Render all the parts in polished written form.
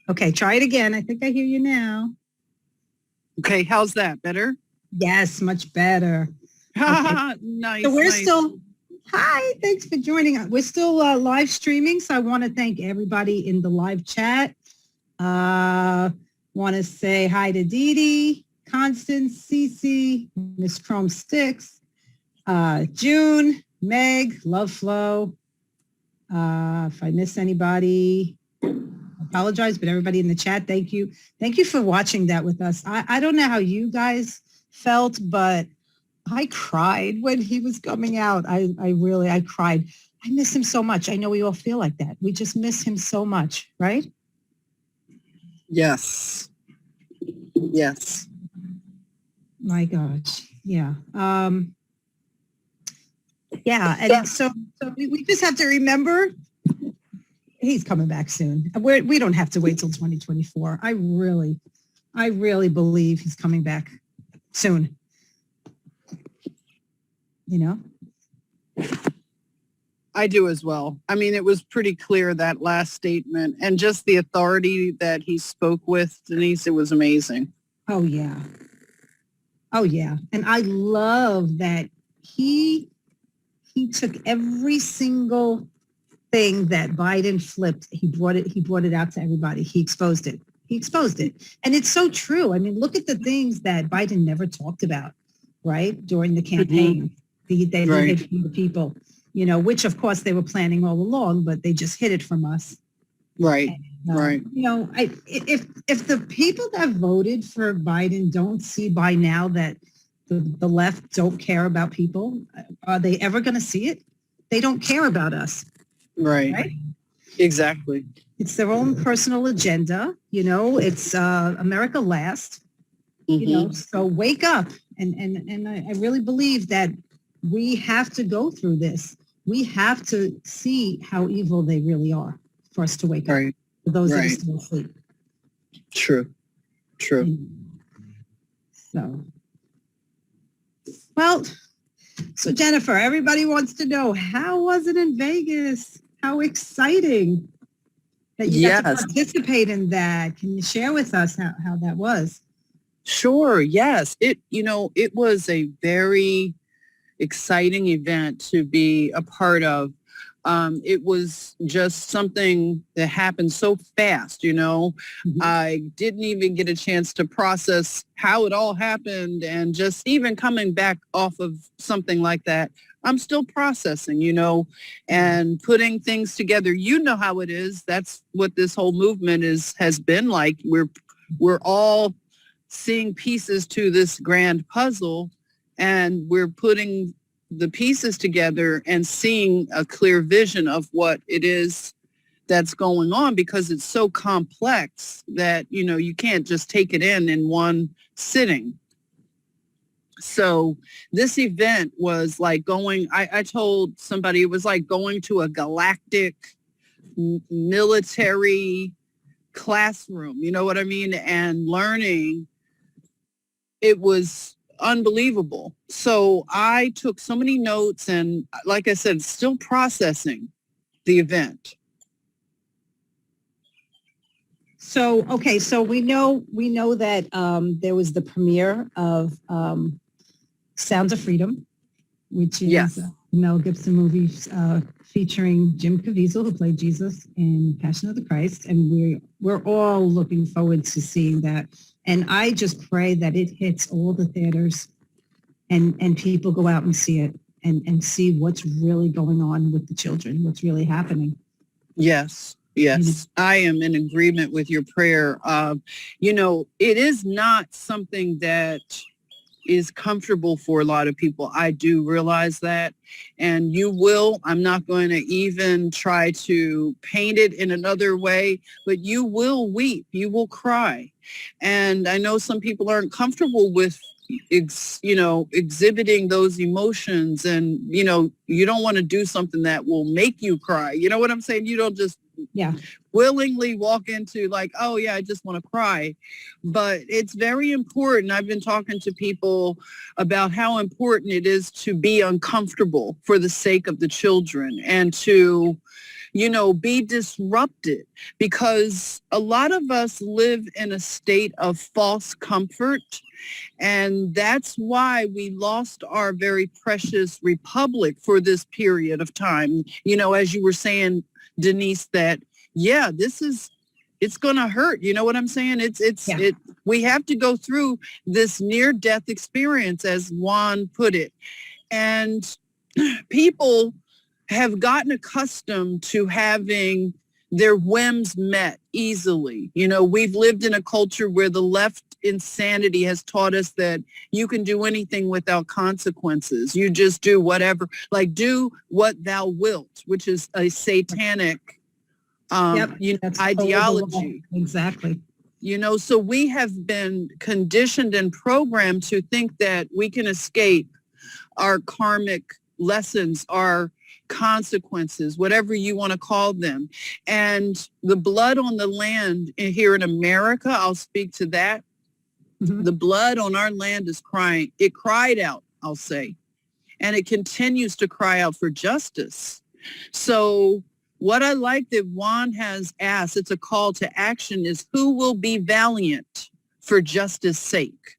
Okay, try it again. I think I hear you now. Okay, how's that? Better? Yes, much better. Okay. Nice. So we're nice. still, hi, thanks for joining us. We're still live streaming, so I want to thank everybody in the live chat. Want to say hi to Dee Dee, Constance, Cece, Miss Chrome Sticks, June, Meg, Love Flow. If I miss anybody, I apologize, but everybody in the chat, thank you. Thank you for watching that with us. I don't know how you guys felt, but I cried when he was coming out. I cried. I miss him so much. I know we all feel like that. We just miss him so much, right? Yes. Yes. My gosh. Yeah. Yeah. And so we just have to remember he's coming back soon. We don't have to wait till 2024. I really believe he's coming back soon. You know? I do as well. I mean, it was pretty clear, that last statement, and just the authority that he spoke with, Denise, it was amazing. Oh, yeah. Oh, yeah. And I love that he took every single thing that Biden flipped. He brought it out to everybody. He exposed it. And it's so true. I mean, look at the things that Biden never talked about, right? During the campaign. They hid from the people, which of course they were planning all along, but they just hid it from us. Right. And, right. If the people that voted for Biden don't see by now that the left don't care about people, are they ever going to see it? They don't care about us. Right? Exactly. It's their own personal agenda. It's America last. So wake up. And I really believe that we have to go through this. We have to see how evil they really are for us to wake up. For those that are still asleep. True. So Jennifer, everybody wants to know, how was it in Vegas? How exciting that you got to participate in that. Can you share with us how that was? Sure. Yes. It was a very exciting event to be a part of. It was just something that happened so fast, I didn't even get a chance to process how it all happened. And just even coming back off of something like that, I'm still processing, and putting things together. You know how it is. That's what this whole movement has been like. We're all seeing pieces to this grand puzzle, and we're putting the pieces together and seeing a clear vision of what it is that's going on, because it's so complex that, you can't just take it in one sitting. So this event was like I told somebody it was like going to a galactic military classroom, you know what I mean? And learning. It was unbelievable. So I took so many notes, and like I said, still processing the event. So, okay. So we know that there was the premiere of Sounds of Freedom, which is a Mel Gibson movie featuring Jim Caviezel, who played Jesus in Passion of the Christ. And we're all looking forward to seeing that. And I just pray that it hits all the theaters and people go out and see it and see what's really going on with the children, what's really happening. Yes. I am in agreement with your prayer. It is not something that is comfortable for a lot of people. I do realize that. And I'm not going to even try to paint it in another way, but you will weep, you will cry. And I know some people aren't comfortable with, exhibiting those emotions, and, you don't want to do something that will make you cry. You know what I'm saying? You don't just willingly walk into like, oh yeah, I just want to cry. But it's very important. I've been talking to people about how important it is to be uncomfortable for the sake of the children, and to, be disrupted, because a lot of us live in a state of false comfort. And that's why we lost our very precious republic for this period of time. As you were saying, Denise, that, yeah, it's going to hurt. You know what I'm saying? We have to go through this near-death experience, as Juan put it. And people have gotten accustomed to having their whims met easily. We've lived in a culture where the left insanity has taught us that you can do anything without consequences. You just do whatever, like do what thou wilt, which is a satanic ideology. Exactly. So we have been conditioned and programmed to think that we can escape our karmic lessons, our consequences, whatever you want to call them. And the blood on the land here in America, I'll speak to that. Mm-hmm. The blood on our land is crying. It cried out, I'll say, and it continues to cry out for justice. So what I like that Juan has asked, it's a call to action, is who will be valiant for justice sake?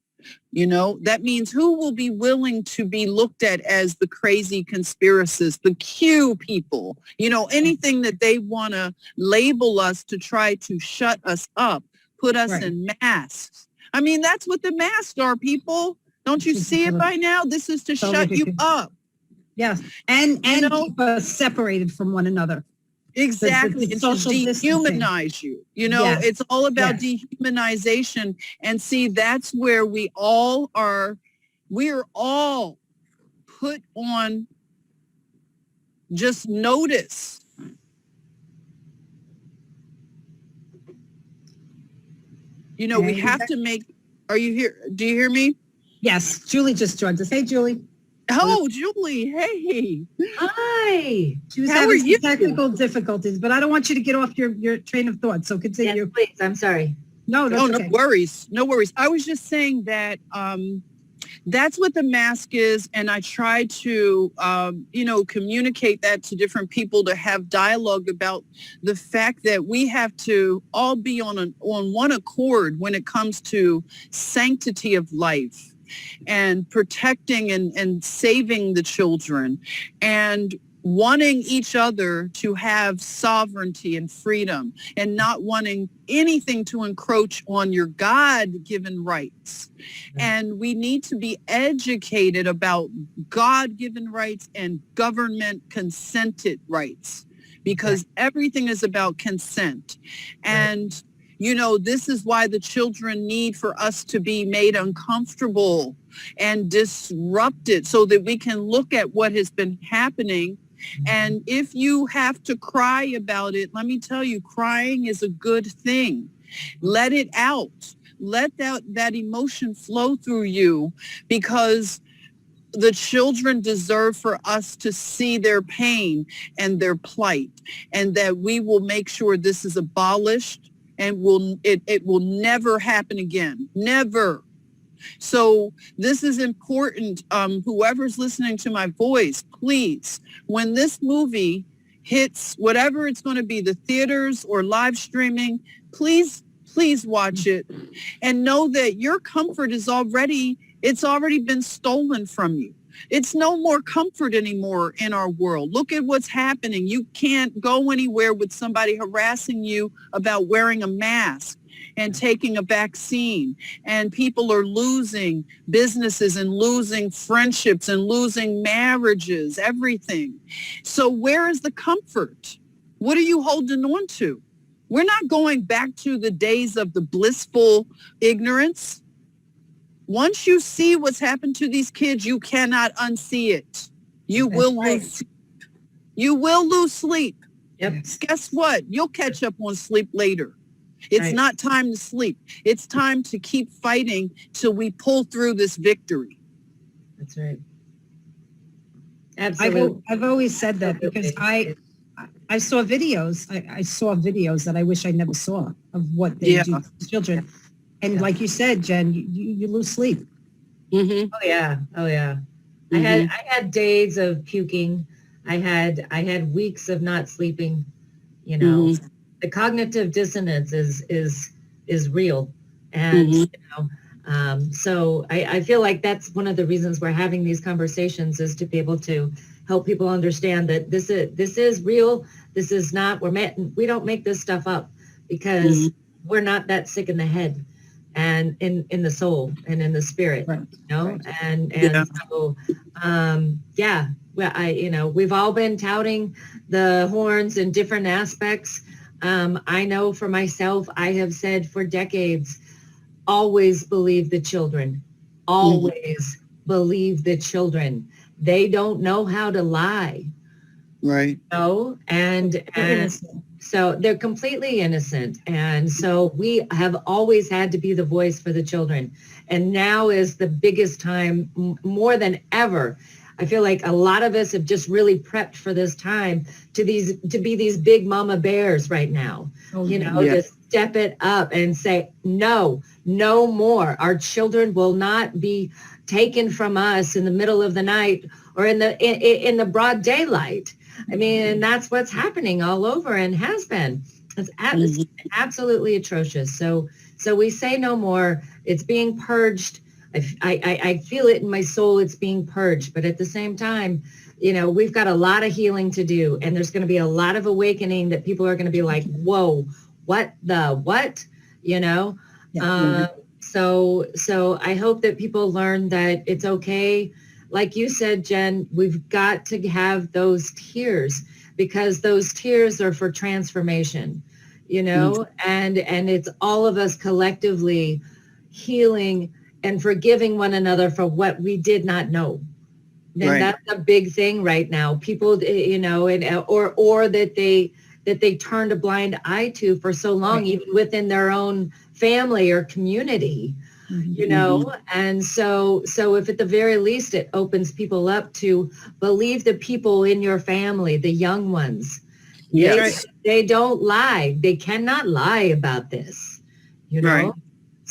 That means who will be willing to be looked at as the crazy conspiracists, the Q people, anything that they want to label us to try to shut us up, put us in masks. I mean, that's what the masks are, people. Don't you see it by now? This is to shut you up. Yes. And keep us separated from one another. Exactly. It's to dehumanize you. Yes. It's all about dehumanization. And see, that's where we are all put on just notice. We have to make, are you here? Do you hear me? Yes. Julie just joined us. Hey, Julie. Oh, Julie. Hey. Hi. She was having some technical difficulties, but I don't want you to get off your train of thought. So continue. Yes, please. I'm sorry. No worries. No worries. I was just saying that that's what the mask is. And I try to, communicate that to different people, to have dialogue about the fact that we have to all be on one accord when it comes to sanctity of life and protecting and saving the children and wanting each other to have sovereignty and freedom and not wanting anything to encroach on your God-given rights. And we need to be educated about God-given rights and government consented rights, because everything is about consent. And this is why the children need for us to be made uncomfortable and disrupted so that we can look at what has been happening. And if you have to cry about it, let me tell you, crying is a good thing. Let it out. Let that emotion flow through you, because the children deserve for us to see their pain and their plight, and that we will make sure this is abolished and it will never happen again. Never. So this is important. Whoever's listening to my voice, please, when this movie hits whatever it's going to be, the theaters or live streaming, please watch it and know that your comfort it's already been stolen from you. It's no more comfort anymore in our world. Look at what's happening. You can't go anywhere with somebody harassing you about wearing a mask and taking a vaccine. And people are losing businesses and losing friendships and losing marriages, everything. So where is the comfort? What are you holding on to? We're not going back to the days of the blissful ignorance. Once you see what's happened to these kids, you cannot unsee it. You will lose. You will lose sleep. Yep. Guess what? You'll catch up on sleep later. It's not time to sleep. It's time to keep fighting till we pull through this victory. That's right. Absolutely. I've always said that because I saw videos. I saw videos that I wish I never saw of what they do to children. And like you said, Jen, you lose sleep. Mm-hmm. Oh yeah. Mm-hmm. I had days of puking. I had weeks of not sleeping. You know, Mhm. the cognitive dissonance is real. And, Mhm. so I feel like that's one of the reasons we're having these conversations, is to be able to help people understand that this is real. This is not, we don't make this stuff up, because Mhm. we're not that sick in the head and in the soul and in the spirit, Right. you know? Right. Yeah. And so, yeah, well, we've all been touting the horns in different aspects. I know for myself, I have said for decades, always believe the children, Mhm. always believe the children. They don't know how to lie, Right. you know? And so they're completely innocent. And so we have always had to be the voice for the children. And now is the biggest time, more than ever. I feel like a lot of us have just really prepped for this time to be these big mama bears right now, Oh, you yeah. know, Yeah. to step it up and say, no, no more. Our children will not be taken from us in the middle of the night or in the broad daylight. I mean, and that's what's happening all over and has been. It's Mhm. absolutely atrocious. So we say no more. It's being purged. I feel it in my soul. It's being purged. But at the same time, you know, we've got a lot of healing to do, and there's going to be a lot of awakening that people are going to be like, whoa, what the what? You know? Yeah. So I hope that people learn that it's okay. Like you said, Jen, we've got to have those tears, because those tears are for transformation, you know, and it's all of us collectively healing and forgiving one another for what we did not know. And Right. that's a big thing right now. People, you know, or that they turned a blind eye to for so long, Right. even within their own family or community, Mhm. you know. And so if at the very least it opens people up to believe the people in your family, the young ones, Yes. they don't lie. They cannot lie about this, you know. Right.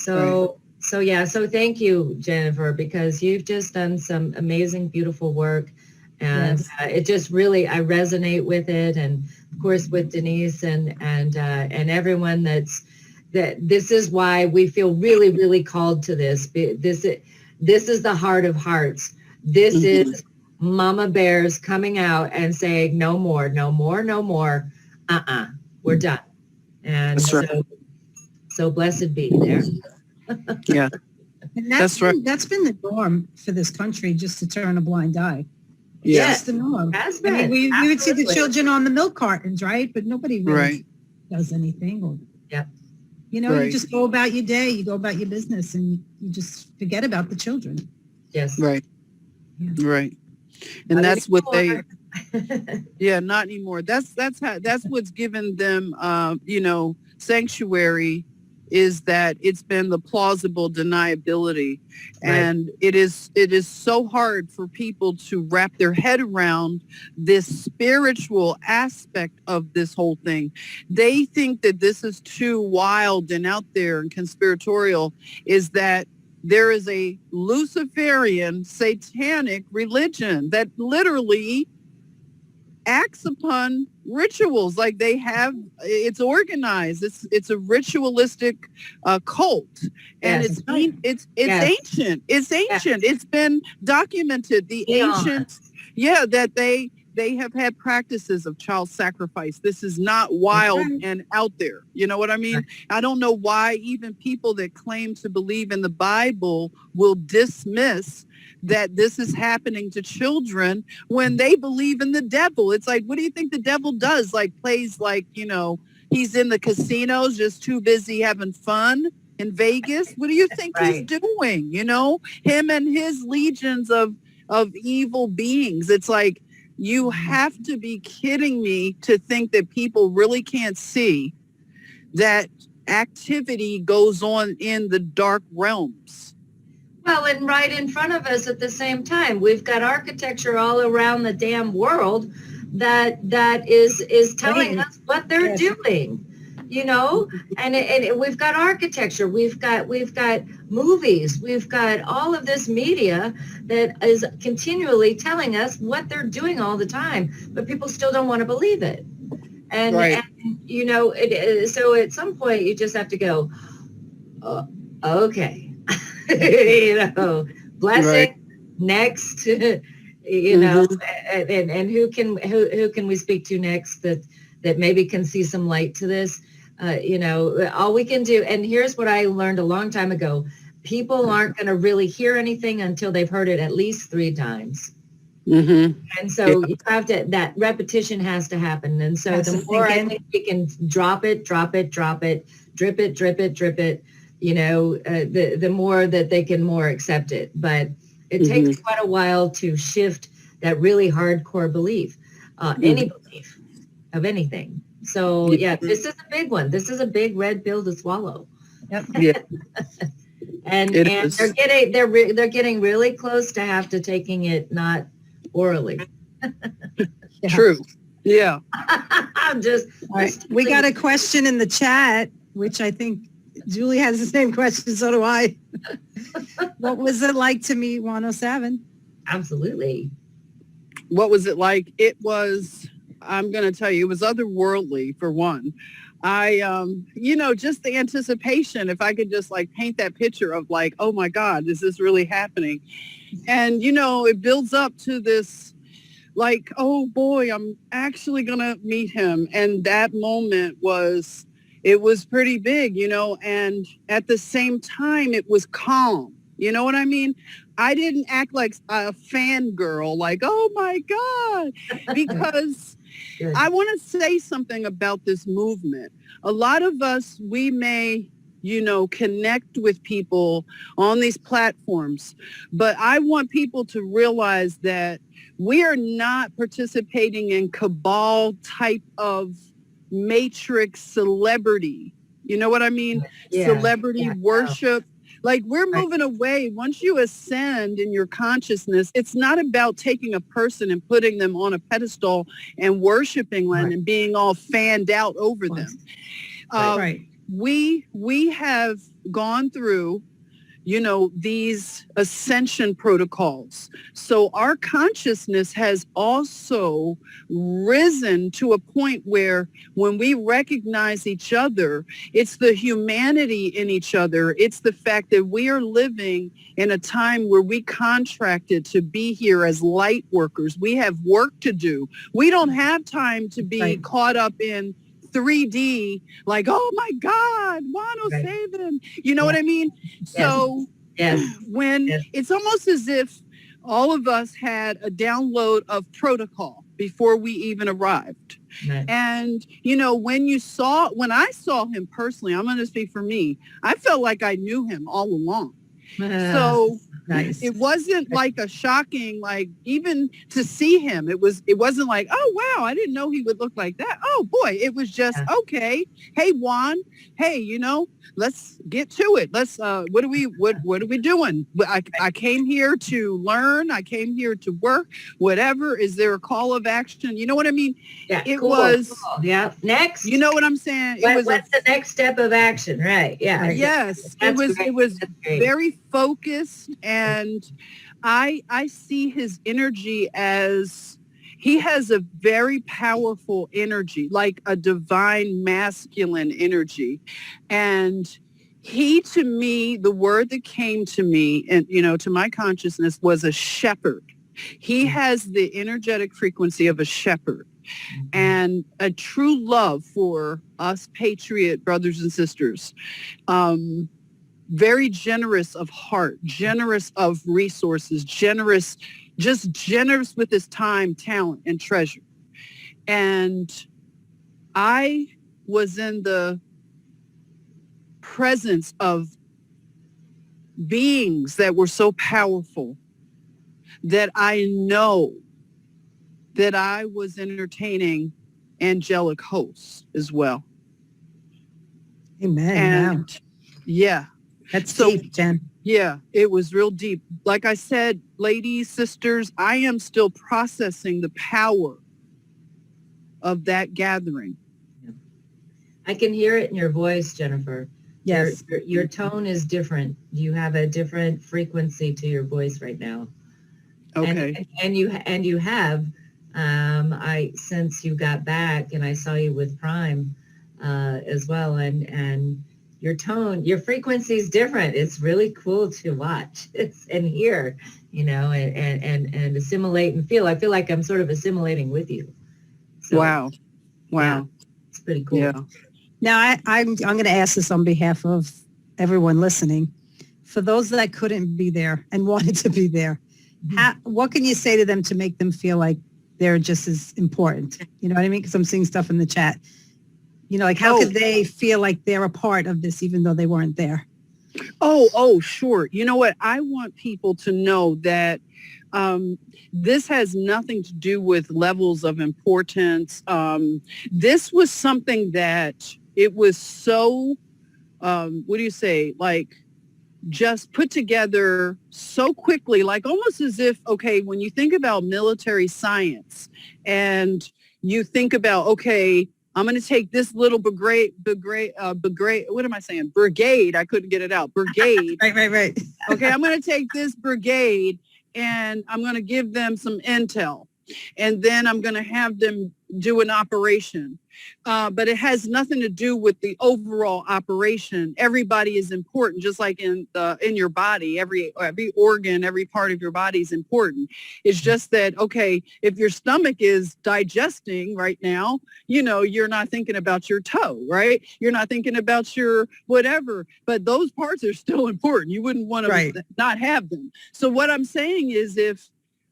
Right. So yeah, so thank you, Jennifer, because you've just done some amazing, beautiful work. And Yes. it just really, I resonate with it. And of course with Denise and everyone that this is why we feel really, really called to this. This is the heart of hearts. This Mhm. is Mama Bears coming out and saying, no more, no more, no more. We're done. And That's right. so blessed be there. Yeah. And That's right. that's been the norm for this country, just to turn a blind eye. It's Yeah. just the norm. Has I mean, been. we would see the Absolutely. children on the milk cartons, right? But nobody really Right. does anything. Or, Yep. you know, you Right. just go about your day, you go about your business, and you just forget about the children. Yes. Right. Yeah. Right. And Not that's what they, anymore. yeah, not anymore. That's what's given them, you know, sanctuary, is that it's been the plausible deniability. Right. And it is so hard for people to wrap their head around this spiritual aspect of this whole thing. They think that this is too wild and out there and conspiratorial, is that there is a Luciferian satanic religion that literally acts upon rituals. Like they have, it's organized, it's a ritualistic cult, and Yes. it's Yes. ancient, Yes. it's been documented, the ancient, yeah, that they have had practices of child sacrifice. This is not wild right. and out there, you know what I mean? I don't know why even people that claim to believe in the Bible will dismiss that this is happening to children when they believe in the devil. It's like, what do you think the devil does? Like plays like, you know, he's in the casinos just too busy having fun in Vegas. What do you think he's Right. doing? You know, him and his legions of evil beings. It's like, you have to be kidding me to think that people really can't see that activity goes on in the dark realms. Well, and right in front of us at the same time, we've got architecture all around the damn world that is telling us what they're Yes. doing, you know. And we've got architecture, we've got movies, we've got all of this media that is continually telling us what they're doing all the time, but people still don't want to believe it. And, Right. you know, so at some point you just have to go, oh, okay, you know, Right. blessing, next, you know, Hmm. and who can we speak to next that maybe can see some light to this? You know, all we can do, and here's what I learned a long time ago. People aren't going to really hear anything until they've heard it at least 3 times. Hmm. And Yeah. so you have to, that repetition has to happen. And so Has to the more sink I in. think we can drop it, drip it, drip it, you know, the more that they can more accept it. But it Hmm. takes quite a while to shift that really hardcore belief, Hmm. any belief of anything. So Yeah. yeah, this is a big one. This is a big red pill to swallow. Yep. Yeah. And It they're is. getting they're getting really close to have to taking it not orally. Yeah. True. Yeah. I'm just, All right. We got a question in the chat, which I think Julie has the same question. So do I. What was it like to meet 107? absolutely. What was it like? It was, I'm going to tell you, it was otherworldly for one. You know, just the anticipation, if I could just like paint that picture of like, oh my God, is this really happening? And, you know, it builds up to this like, oh boy, I'm actually going to meet him. And that moment was, it was pretty big, you know, and at the same time, it was calm. You know what I mean? I didn't act like a fangirl, like, oh my God, because Good. I want to say something about this movement. A lot of us, we may, you know, connect with people on these platforms, but I want people to realize that we are not participating in cabal type of matrix celebrity. You know what I mean? Yeah. Celebrity Yeah. worship. Like we're Right. moving away. Once you ascend in your consciousnly, it's not about taking a person and putting them on a pedestal and worshiping them Right. and being all fanned out over them. Right. We have gone through, you know, these ascension protocols. So our consciousness has also risen to a point where when we recognize each other, it's the humanity in each other. It's the fact that we are living in a time where we contracted to be here as light workers. We have work to do. We don't have time to be Right. caught up in 3D, like, oh my God, 107. You know Yeah. what I mean? Yes. So Yes. when Yes. it's almost as if all of us had a download of protocol before we even arrived. Right. And, you know, when I saw him personally, I'm going to speak for me, I felt like I knew him all along. So Nice. it wasn't like a shocking, like even to see him, it wasn't like, oh, wow, I didn't know he would look like that. Oh boy, it was just, Yeah. okay. Hey, Juan, hey, you know, let's get to it. Let's, what are we doing? I came here to learn. I came here to work, whatever. Is there a call of action? You know what I mean? Yeah. It Cool. was, Cool. Yeah. Next. you know what I'm saying? It was What's the next step of action? Right. Yeah. Right. yes, it That's was, great. it was That's great. very focused, and I see his energy as he has a very powerful energy, like a divine masculine energy. And he, to me, the word that came to me and, you know, to my consciousness was a shepherd. He has the energetic frequency of a shepherd and a true love for us patriot brothers and sisters. Very generous of heart, generous of resources, generous with his time, talent, and treasure. And I was in the presence of beings that were so powerful that I know that I was entertaining angelic hosts as well. Amen. And Wow. yeah. That's So deep, Jen. yeah, it was real deep. Like I said, ladies, sisters, I am still processing the power of that gathering. I can hear it in your voice, Jennifer. Yes. Your tone is different. You have a different frequency to your voice right now. Okay. And you have, I since you got back and I saw you with Prime, as well. And your tone, your frequency is different. It's really cool to watch and hear, and assimilate and feel. I feel like I'm sort of assimilating with you. So, Wow. yeah, it's pretty cool. Yeah. Now, I'm going to ask this on behalf of everyone listening. For those that couldn't be there and wanted to be there, what can you say to them to make them feel like they're just as important? You know what I mean? Because I'm seeing stuff in the chat. Like how could they feel like they're a part of this even though they weren't there? Oh, sure. You know what? I want people to know that this has nothing to do with levels of importance. This was something that it was so, what do you say, like just put together so quickly, like almost as if, okay, when you think about military science and you think about, okay, I'm going to take this little brigade, what am I saying? Brigade. I couldn't get it out. Brigade. Right. Okay, I'm going to take this brigade and I'm going to give them some intel. And then I'm going to have them do an operation. But it has nothing to do with the overall operation. Everybody is important, just like in your body. Every organ, every part of your body is important. It's just that, okay, if your stomach is digesting right now, you're not thinking about your toe, right? You're not thinking about your whatever. But those parts are still important. You wouldn't want to not have them. So what I'm saying is if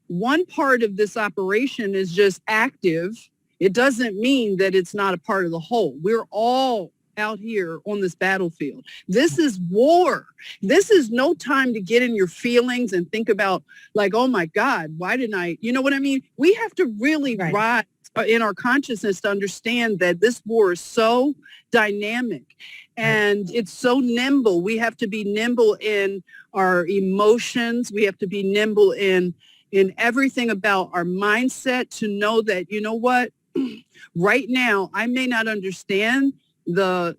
one part of this operation is just active, it doesn't mean that it's not a part of the whole. We're all out here on this battlefield. This is war. This is no time to get in your feelings and think about like, oh my God, why didn't I, you know what I mean? We have to really rise in our consciousness to understand that this war is so dynamic and it's so nimble. We have to be nimble in our emotions. We have to be nimble in everything about our mindset to know that, you know what, right now, I may not understand the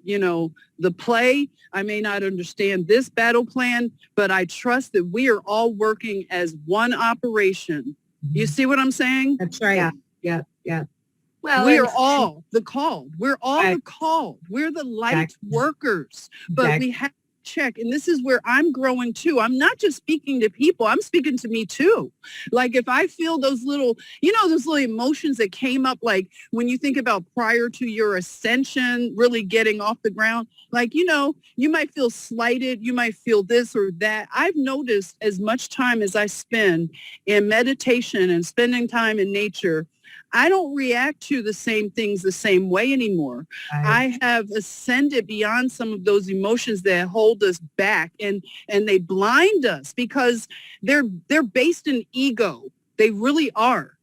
play. I may not understand this battle plan, but I trust that we are all working as one operation. You see what I'm saying? That's right. Yeah. Well, we are all the called. We're all the called. We're the light workers, but we have check. And this is where I'm growing too. I'm not just speaking to people. I'm speaking to me too. Like if I feel those little, those little emotions that came up, like when you think about prior to your ascension, really getting off the ground, like, you might feel slighted. You might feel this or that. I've noticed as much time as I spend in meditation and spending time in nature, I don't react to the same things the same way anymore. I have ascended beyond some of those emotions that hold us back and they blind us because they're based in ego. They really are.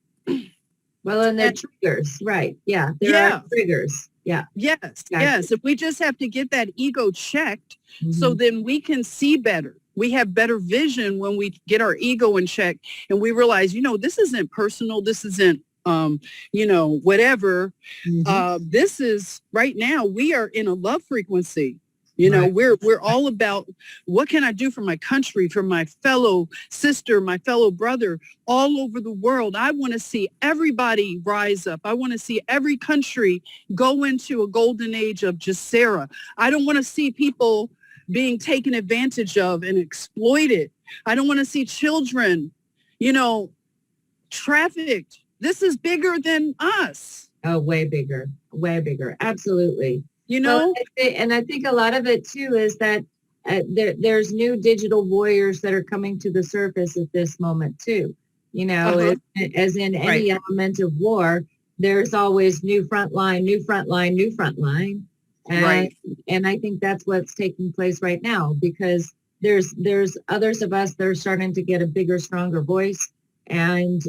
Well, and they're triggers, right? Yeah, there are triggers. Yeah. Yes. If we just have to get that ego checked, so then we can see better. We have better vision when we get our ego in check and we realize, this isn't personal. This isn't whatever. This is right now, we are in a love frequency. We're all about what can I do for my country, for my fellow sister, my fellow brother all over the world. I want to see everybody rise up. I want to see every country go into a golden age of Sarah. I don't want to see people being taken advantage of and exploited. I don't want to see children, trafficked. This is bigger than us. Oh, way bigger. Absolutely. Well, and I think a lot of it too is that there's new digital warriors that are coming to the surface at this moment too. As in any element of war, there's always new front line. And I think that's what's taking place right now because there's others of us that are starting to get a bigger, stronger voice and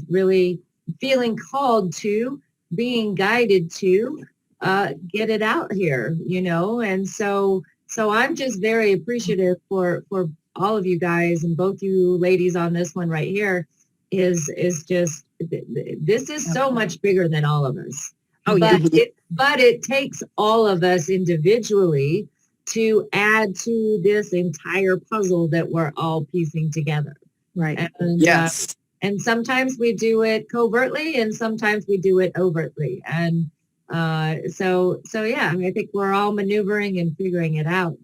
really feeling called to, being guided to get it out here, and so I'm just very appreciative for all of you guys and both you ladies on this one right here is just, this is so much bigger than all of us. But it takes all of us individually to add to this entire puzzle that we're all piecing together. Right. And, and sometimes we do it covertly and sometimes we do it overtly. And So yeah, I think we're all maneuvering and figuring it out.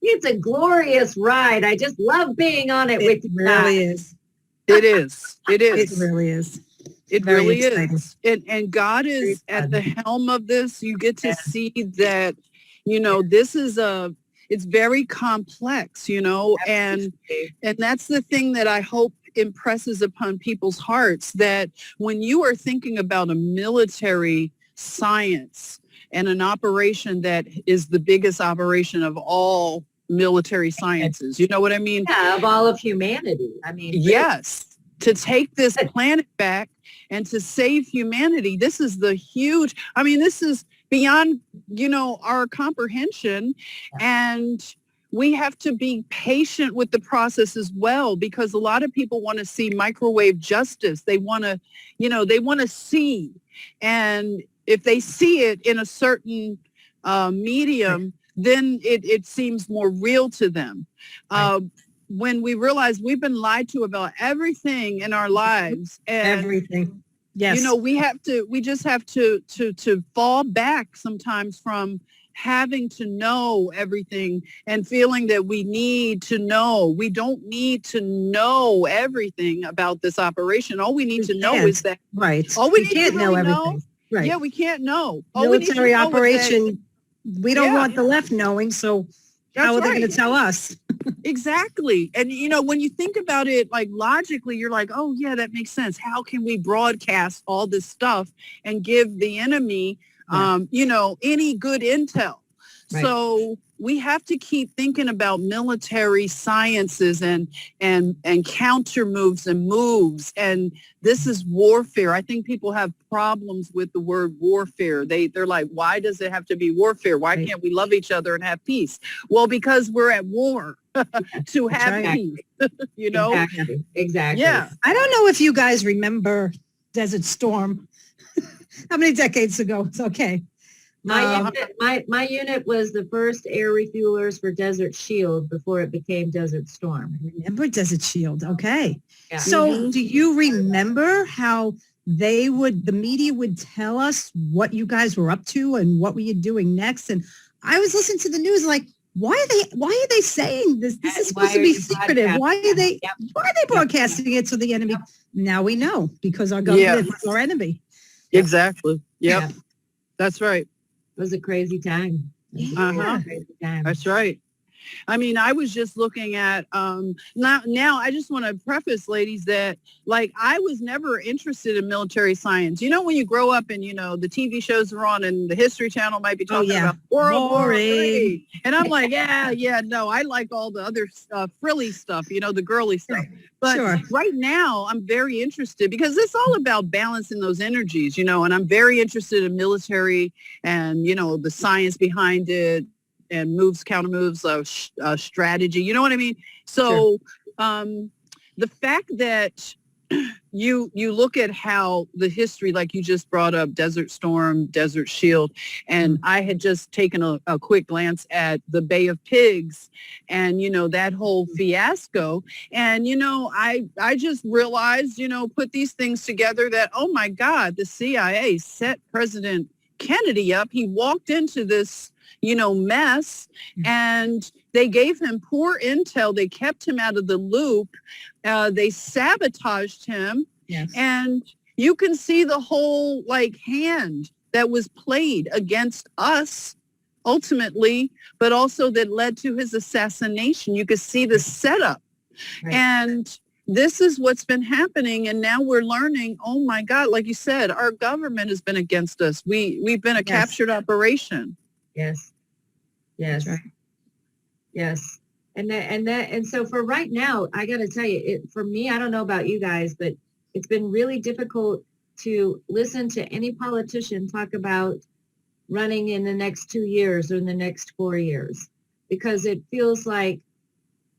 It's a glorious ride. I just love being on it with you really guys. is. It is. It It is. really is. It Very really exciting. is. And God is at the helm of this. You get to Yeah. see that, this is it's very complex, and that's the thing that I hope impresses upon people's hearts, that when you are thinking about a military science and an operation that is the biggest operation of all military sciences, you know what I mean? Yeah, of all of humanity. I mean, really. Yes, to take this planet back and to save humanity. This is this is beyond, our comprehension. And we have to be patient with the process as well, because a lot of people want to see microwave justice. They want to, they want to see. And if they see it in a certain medium, then it seems more real to them. When we realize we've been lied to about everything in our lives, and Everything. Yes. we just have to fall back sometimes from having to know everything and feeling that we need to know. We don't need to know everything about this operation. All we need to know is that all we need can't to know really everything. know. Right. Yeah, we can't know. All we need to Military know is that- operation. We don't want the left knowing, so how are they going to tell us? Exactly. And, when you think about it, like logically, you're like, oh, yeah, that makes sense. How can we broadcast all this stuff and give the enemy, any good intel? Right. So we have to keep thinking about military sciences and counter moves and moves. And this is warfare. I think people have problems with the word warfare. They're like, why does it have to be warfare? Why can't we love each other and have peace? Well, because we're at war to have peace, Exactly. Yeah. I don't know if you guys remember Desert Storm. How many decades ago? It's okay. My unit was the first air refuelers for Desert Shield before it became Desert Storm. Remember Desert Shield? Okay. Yeah. So do you remember how the media would tell us what you guys were up to and what were you doing next? And I was listening to the news like, why are they saying this? This is supposed to be secretive. Why are they broadcasting it to the enemy? Now we know, because our government is our enemy. Exactly. Yep. Yeah. That's right. It was a crazy time. Crazy time. That's right. I mean, I was just looking at now I just want to preface, ladies, that like I was never interested in military science. When you grow up and the TV shows are on and the History Channel might be talking about World War III, and I'm like, no, I like all the other frilly stuff, the girly stuff. But right now I'm very interested because it's all about balancing those energies, and I'm very interested in military and the science behind it, and counter moves, strategy. You know what I mean? So the fact that you look at how the history, like you just brought up, Desert Storm, Desert Shield, and I had just taken a quick glance at the Bay of Pigs and, that whole fiasco. And, I just realized, put these things together that, oh my God, the CIA set President Kennedy up. He walked into this mess, and they gave him poor intel. They kept him out of the loop. They sabotaged him. Yes. And you can see the whole hand that was played against us ultimately, but also that led to his assassination. You could see the setup. Right. And this is what's been happening. And now we're learning, oh my God, like you said, our government has been against us. We've been a captured operation. Yes. Yes. Right. Yes. And so for right now, I got to tell you, for me, I don't know about you guys, but it's been really difficult to listen to any politician talk about running in the next 2 years or in the next 4 years, because it feels like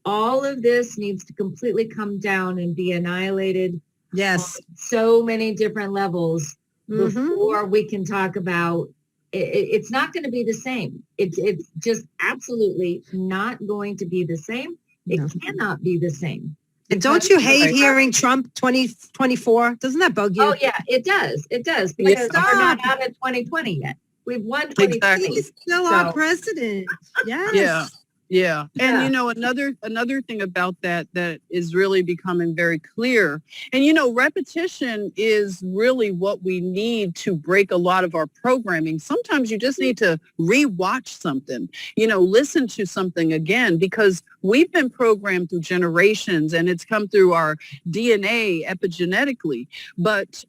all of this needs to completely come down and be annihilated. Yes. On so many different levels before we can talk about it's not going to be the same. It's just absolutely not going to be the same. It cannot be the same. And don't you hate Right. hearing Trump 2024? Doesn't that bug you? Oh, yeah, it does. It does. Because Yeah. we're not out of 2020 yet. We've won 2020. Exactly. He's still So- our president. Yes. Yeah. Yeah. And Yeah. you know, another thing about that is really becoming very clear. And you know, repetition is really what we need to break a lot of our programming. Sometimes you just need to rewatch something, you know, listen to something again, because we've been programmed through generations and it's come through our DNA epigenetically. But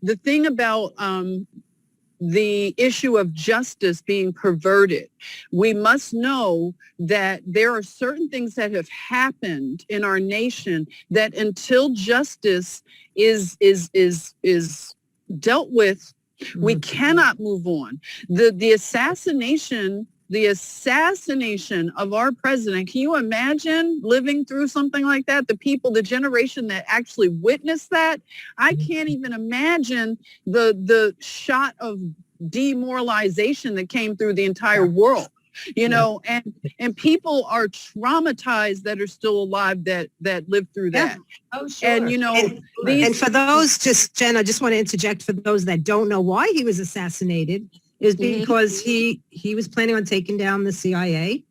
the thing about the issue of justice being perverted. We must know that there are certain things that have happened in our nation that until justice is dealt with, we cannot move on. The assassination of our president, can you imagine living through something like that? The people, the generation that actually witnessed that, I can't even imagine the shot of demoralization that came through the entire world, you know, and people are traumatized that are still alive that lived through that. Oh, sure. And, you know, And for those, Jen, I just want to interject for those that don't know why he was assassinated is because he was planning on taking down the CIA,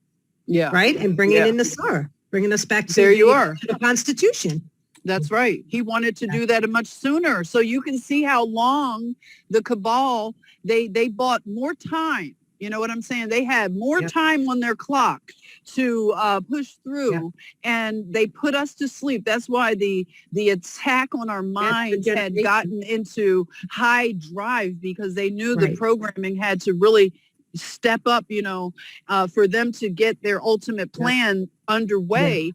yeah, right? And bringing Yeah. in the SAR, bringing us back to, There you are. to the Constitution. That's right. He wanted to do that much sooner. So you can see how long the cabal, they bought more time. You know what I'm saying? They had more time on their clock to push through, and they put us to sleep. That's why the attack on our minds had gotten into high drive, because they knew the programming had to really step up, you know, for them to get their ultimate plan underway.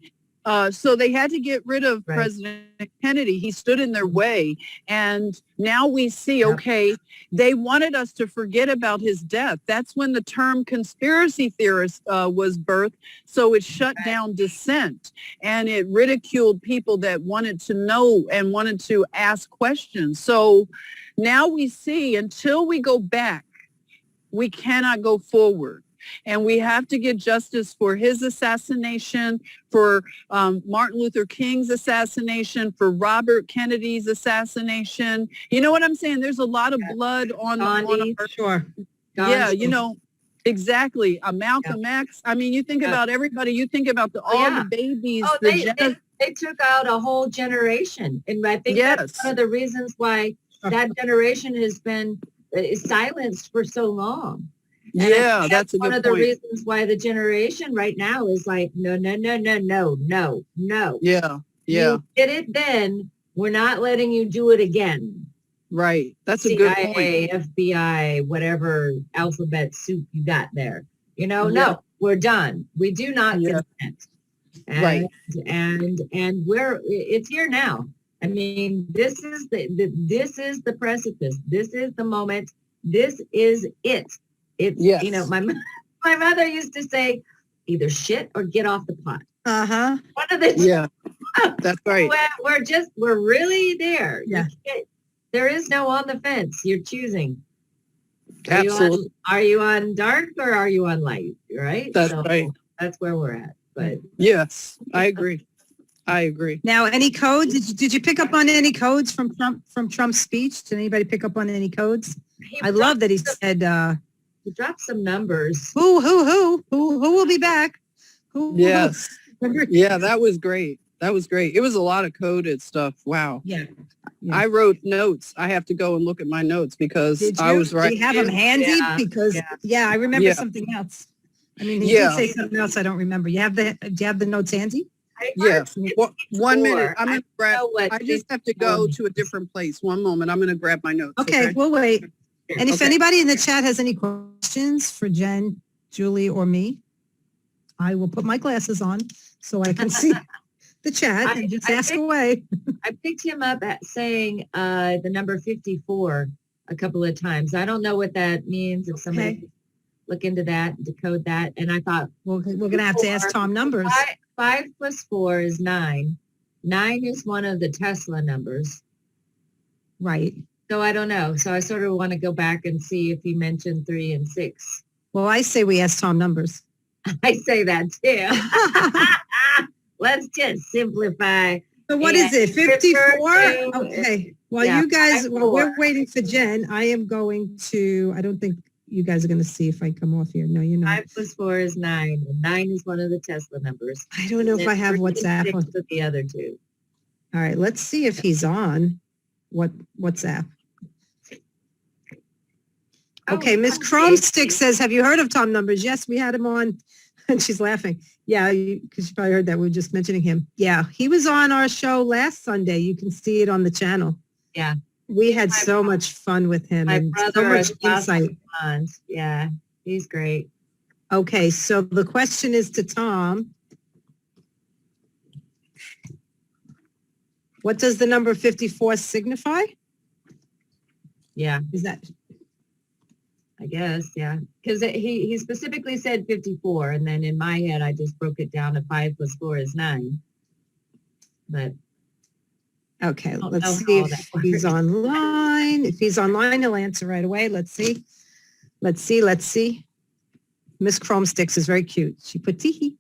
So they had to get rid of President Kennedy. He stood in their way. And now we see, okay, they wanted us to forget about his death. That's when the term conspiracy theorist was birthed. So it shut down dissent, and it ridiculed people that wanted to know and wanted to ask questions. So now we see, until we go back, we cannot go forward. And we have to get justice for his assassination, for Martin Luther King's assassination, for Robert Kennedy's assassination. You know what I'm saying? There's a lot of blood on Gandhi, our... Sure. Yeah, you know, exactly. Malcolm X. I mean, you think about everybody. You think about all the babies. Oh, they took out a whole generation. And I think that's one of the reasons why that generation has been silenced for so long. And that's a good point. One of the reasons why the generation right now is like, no. Yeah. You did it then. We're not letting you do it again. Right. That's a good point. CIA, FBI, whatever alphabet soup you got there. You know, no, we're done. We do not consent. And, and it's here now. I mean, this is the precipice. This is the moment. This is it. It's, you know, my mother used to say, either shit or get off the pot. One of the two. That's right. We're really there. Yeah. There is no on the fence. You're choosing. Absolutely. Are you on dark or are you on light? Right? That's right. That's where we're at. But yes, I agree. I agree. Now, any codes? Did you pick up on any codes from Trump's speech? Did anybody pick up on any codes? I love that he said, he dropped some numbers. Who will be back? Yes. Yeah, that was great. That was great. It was a lot of coded stuff. Wow. Yeah. I wrote notes. I have to go and look at my notes because I was right. Did you have them handy? Because I remember something else. I mean, he did say something else I don't remember. Do you have the notes handy? Yes. 1 minute. I'm gonna grab. I just have to go to a different place. 1 moment. I'm going to grab my notes. Okay, we'll wait. And if anybody in the chat has any questions for Jen, Julie, or me, I will put my glasses on so I can see the chat and just ask away. I picked him up at saying the number 54 a couple of times. I don't know what that means. If somebody look into that, decode that. And I thought, we're going to have to ask Tom numbers. 5 plus 4 is 9. 9 is one of the Tesla numbers. Right. So I don't know. So I sort of want to go back and see if he mentioned 3 and 6. Well, I say we ask Tom numbers. I say that too. Let's just simplify. So what is it, And refer 54? to- Okay. While Yeah, you guys, while we're 54. waiting for Jen, I am going to, I don't think you guys are going to see if I come off here. No, you're not. 5 plus 4 is 9, and 9 is one of the Tesla numbers. I don't know if I have WhatsApp 6 on. with the other two. All right, let's see if he's on WhatsApp. Okay, Miss Chromestick says, have you heard of Tom Numbers? Yes, we had him on. And she's laughing. Yeah, because you probably heard that. We were just mentioning him. Yeah, he was on our show last Sunday. You can see it on the channel. Yeah. We had so much fun with him My and so brother much across the insight. pond. Yeah, he's great. Okay, so the question is to Tom. What does the number 54 signify? Yeah, Is that, I guess, yeah. Because he specifically said 54, and then in my head, I just broke it down to 5 plus 4 is 9. But okay, don't let's know see how if that he's works. online. If he's online, he'll answer right away. Let's see. Let's see. Miss Chromesticks is very cute. She put teehee.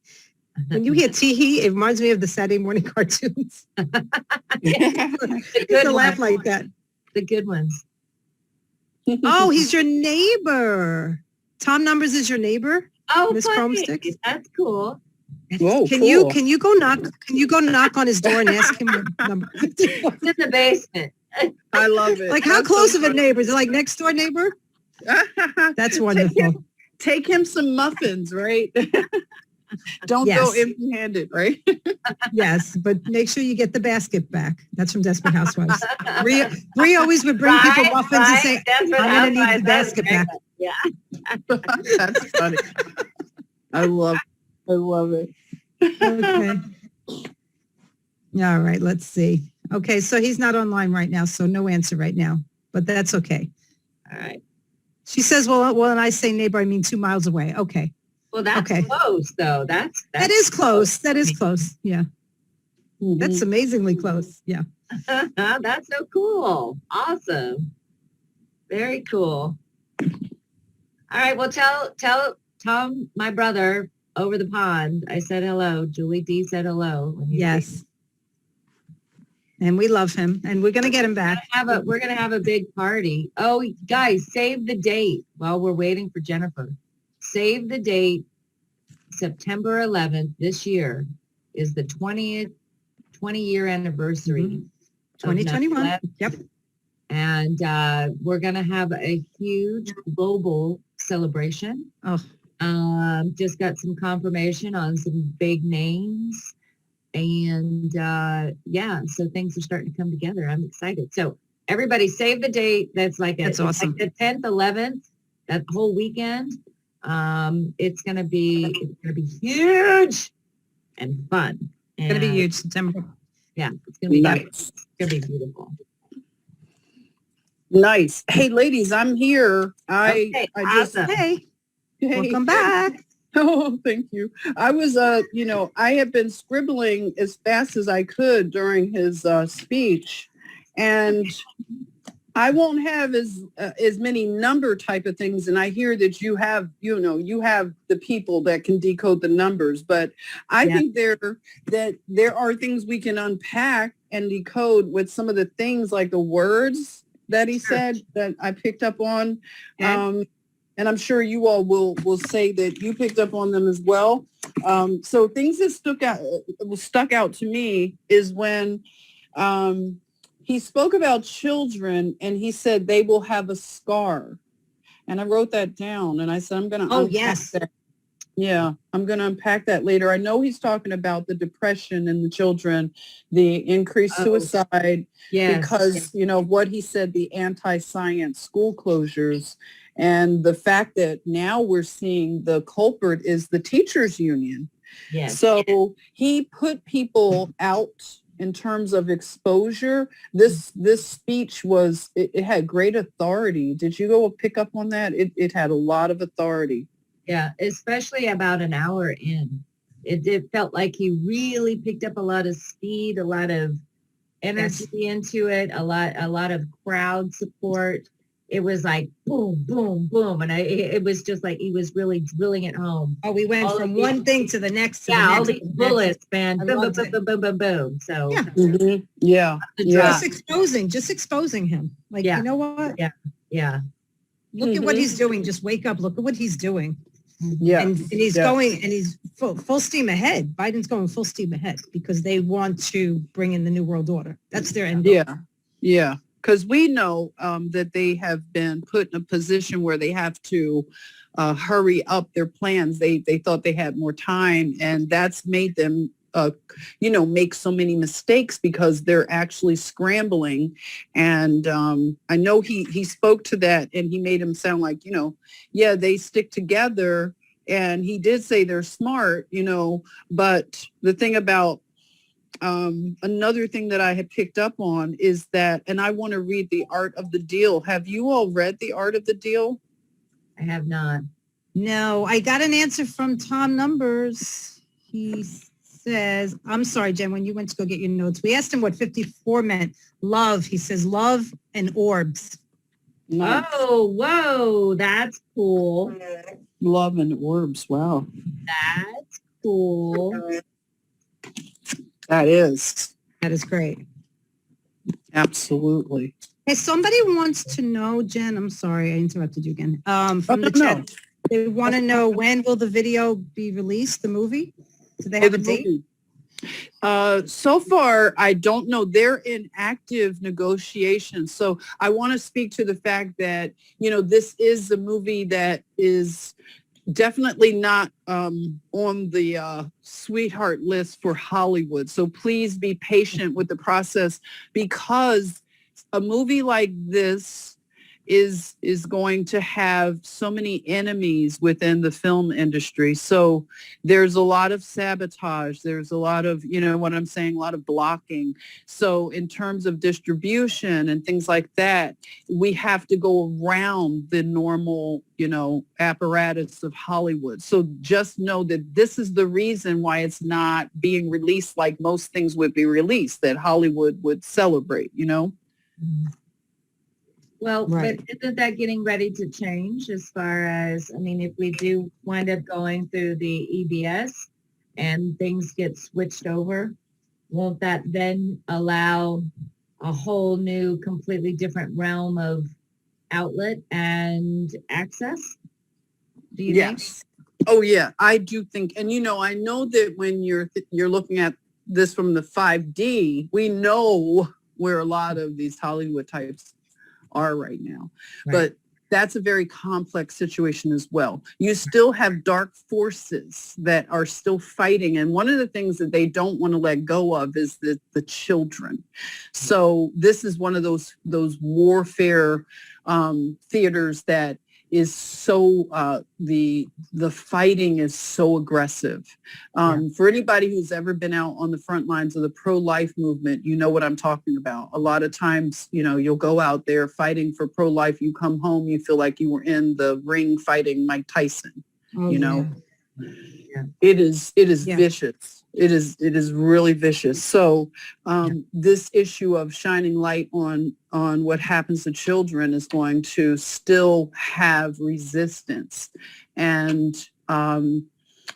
When you hear teehee, it reminds me of the Saturday morning cartoons. The It's good a laugh ones. like that. The good ones. Oh, he's your neighbor. Tom Numbers is your neighbor. Oh, Miss funny. Chromesticks? That's cool. Whoa, Can cool. you go knock on his door and ask him what number? It's in the basement. I love it. Like how That's close so of a neighbor? Is it like next door neighbor? funny. That's wonderful. Take him some muffins, right? Don't go Yes. empty-handed, right? Yes, but make sure you get the basket back. That's from Desperate Housewives. Bree always would bring people Right, muffins and say, That's what I'm gonna need the Housewives- basket back. Yeah. That's funny. I love it. Okay. All right, let's see. Okay, so he's not online right now, so no answer right now, but that's okay. All right. She says, well, when I say neighbor, I mean 2 miles away. Okay. Well, that's Okay. close, though. That's That is close. That is close. Yeah. Mhm. That's amazingly close. Yeah. That's so cool. Awesome. Very cool. All right. Well, tell Tom, my brother, over the pond, I said hello. Julie D said hello. when you Yes. And we love him and we're going to get him back. we're gonna have a big party. Oh, guys, save the date while we're waiting for Jennifer. Save the date. September 11th this year is the 20-year anniversary. of 2021. 9/11. Yep. And we're gonna have a huge global celebration. Oh, Just got some confirmation on some big names. And yeah, so things are starting to come together. I'm excited. So everybody save the date. That's like That's awesome. like the 10th, 11th, that whole weekend. It's gonna be huge and fun. it's going to be And, huge. September. Yeah, it's gonna be Nice. It's gonna be beautiful. Nice. Hey, ladies, I'm here. Okay, I just, awesome. Hey, hey. welcome back. Oh, thank you. I was, I have been scribbling as fast as I could during his speech, and I won't have as many number type of things. And I hear that you have the people that can decode the numbers, but I think there are things we can unpack and decode with some of the things like the words that he said that I picked up on. Okay. And I'm sure you all will say that you picked up on them as well. So things that stuck out to me is when he spoke about children and he said they will have a scar. And I wrote that down and I said, I'm going to unpack that. Yeah, I'm going to unpack that later. I know he's talking about the depression in the children, the increased suicide, because, what he said, the anti-science school closures, and the fact that now we're seeing the culprit is the teachers union. Yes. So he put people out in terms of exposure. This speech it had great authority. Did you go pick up on that? It had a lot of authority. Yeah, especially about an hour in. It felt like he really picked up a lot of speed, a lot of energy into it, a lot of crowd support. it was like boom, boom, boom. And it was just like he was really drilling it home. Oh, we went All from of these- one thing to the next, to the Yeah, all next. these to the next. bullets, man. I Boom, boom, loved boom, it. boom, boom, boom, boom. So Yeah. Mhm. Yeah. the Yeah. drop. Just exposing him. Like, Yeah. you know what? Yeah. Yeah. Look at what he's doing. Just wake up. Look at what he's doing. Yeah. And he's Yeah. going, and he's full steam ahead. Biden's going full steam ahead because they want to bring in the New World Order. That's their end goal. Yeah. Yeah. Because we know that they have been put in a position where they have to hurry up their plans. They thought they had more time, and that's made them make so many mistakes because they're actually scrambling. And I know he spoke to that, and he made him sound like, yeah, they stick together. And he did say they're smart, but the thing about another thing that I had picked up on is that, and I want to read The Art of the Deal. Have you all read The Art of the Deal? I have not. No, I got an answer from Tom Numbers. He says, I'm sorry, Jen, when you went to go get your notes, we asked him what 54 meant. Love. He says love and orbs. Nice. Oh, whoa. That's cool. Love and orbs. Wow. That's cool. That is. That is great. Absolutely. Hey, somebody wants to know, Jen, I'm sorry, I interrupted you again. From the no. chat, they want to know, when will the video be released, the movie? Do they have a date? So far, I don't know. They're in active negotiations. So I want to speak to the fact that, this is a movie that is definitely not on the sweetheart list for Hollywood. So please be patient with the process, because a movie like this is going to have so many enemies within the film industry. So there's a lot of sabotage. There's a lot of, what I'm saying, a lot of blocking. So in terms of distribution and things like that, we have to go around the normal, apparatus of Hollywood. So just know that this is the reason why it's not being released like most things would be released, that Hollywood would celebrate, Well, Right. but isn't that getting ready to change as far as, if we do wind up going through the EBS and things get switched over, won't that then allow a whole new, completely different realm of outlet and access? Do you think? Yes. Oh yeah, I do think, and I know that when you're looking at this from the 5D, we know where a lot of these Hollywood types are right now. Right. But that's a very complex situation as well. You still have dark forces that are still fighting. And one of the things that they don't want to let go of is the children. So this is one of those warfare theaters that is so, the fighting is so aggressive. For anybody who's ever been out on the front lines of the pro-life movement, you know what I'm talking about. A lot of times, you'll go out there fighting for pro-life. You come home, you feel like you were in the ring fighting Mike Tyson, Oh, Yeah. It is Yeah. vicious. It is really vicious. So this issue of shining light on what happens to children is going to still have resistance. And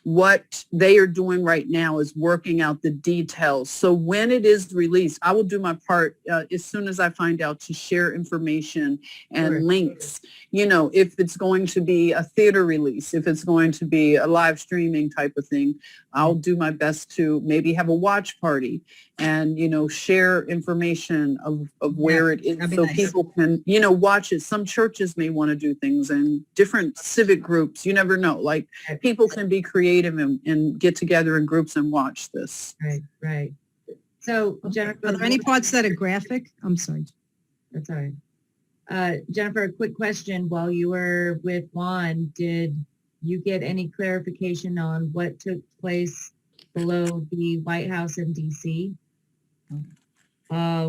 what they are doing right now is working out the details. So when it is released, I will do my part as soon as I find out to share information and Sure. links. If it's going to be a theater release, if it's going to be a live streaming type of thing, I'll do my best to maybe have a watch party and, share information of where it is, that'd be so nice. people can, watch it. Some churches may want to do things, and different civic groups, you never know. Like, people can be creative and get together in groups and watch this. Right. So Jennifer, Are there any parts that are graphic? I'm sorry. that's all right. Jennifer, a quick question. While you were with Juan, did you get any clarification on what took place below the White House in DC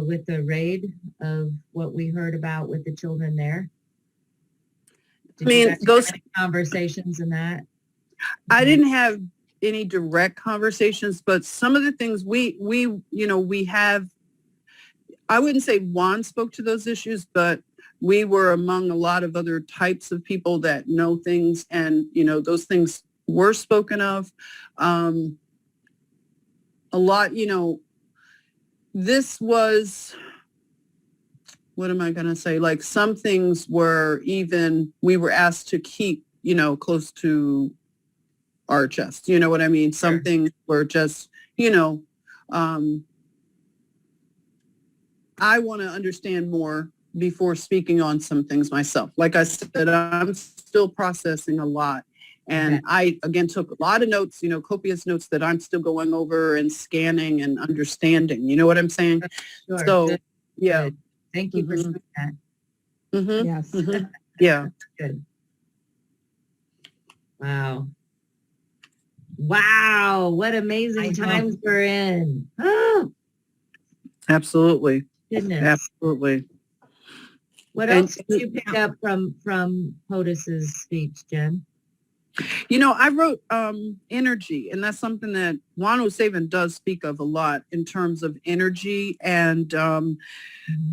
with the raid of what we heard about with the children there? Did you guys have any conversations in that? I didn't have any direct conversations, but some of the things we have, I wouldn't say Juan spoke to those issues, but we were among a lot of other types of people that know things, and, those things were spoken of. A lot, this was, what am I going to say? Like, some things were even, we were asked to keep, close to our chest. You know what I mean? Some things were just, I want to understand more before speaking on some things myself. Like I said, I'm still processing a lot. And I, again, took a lot of notes, copious notes that I'm still going over and scanning and understanding. You know what I'm saying? Sure. So, Good. yeah. Good. Thank you for saying that. Mm-hmm. Yes. Mm-hmm. Yeah. Good. Wow. Wow. What amazing times we're in. Oh, Absolutely. goodness. Absolutely. What else did you pick up from POTUS's speech, Jen? I wrote energy, and that's something that Juan O'Savin does speak of a lot in terms of energy. And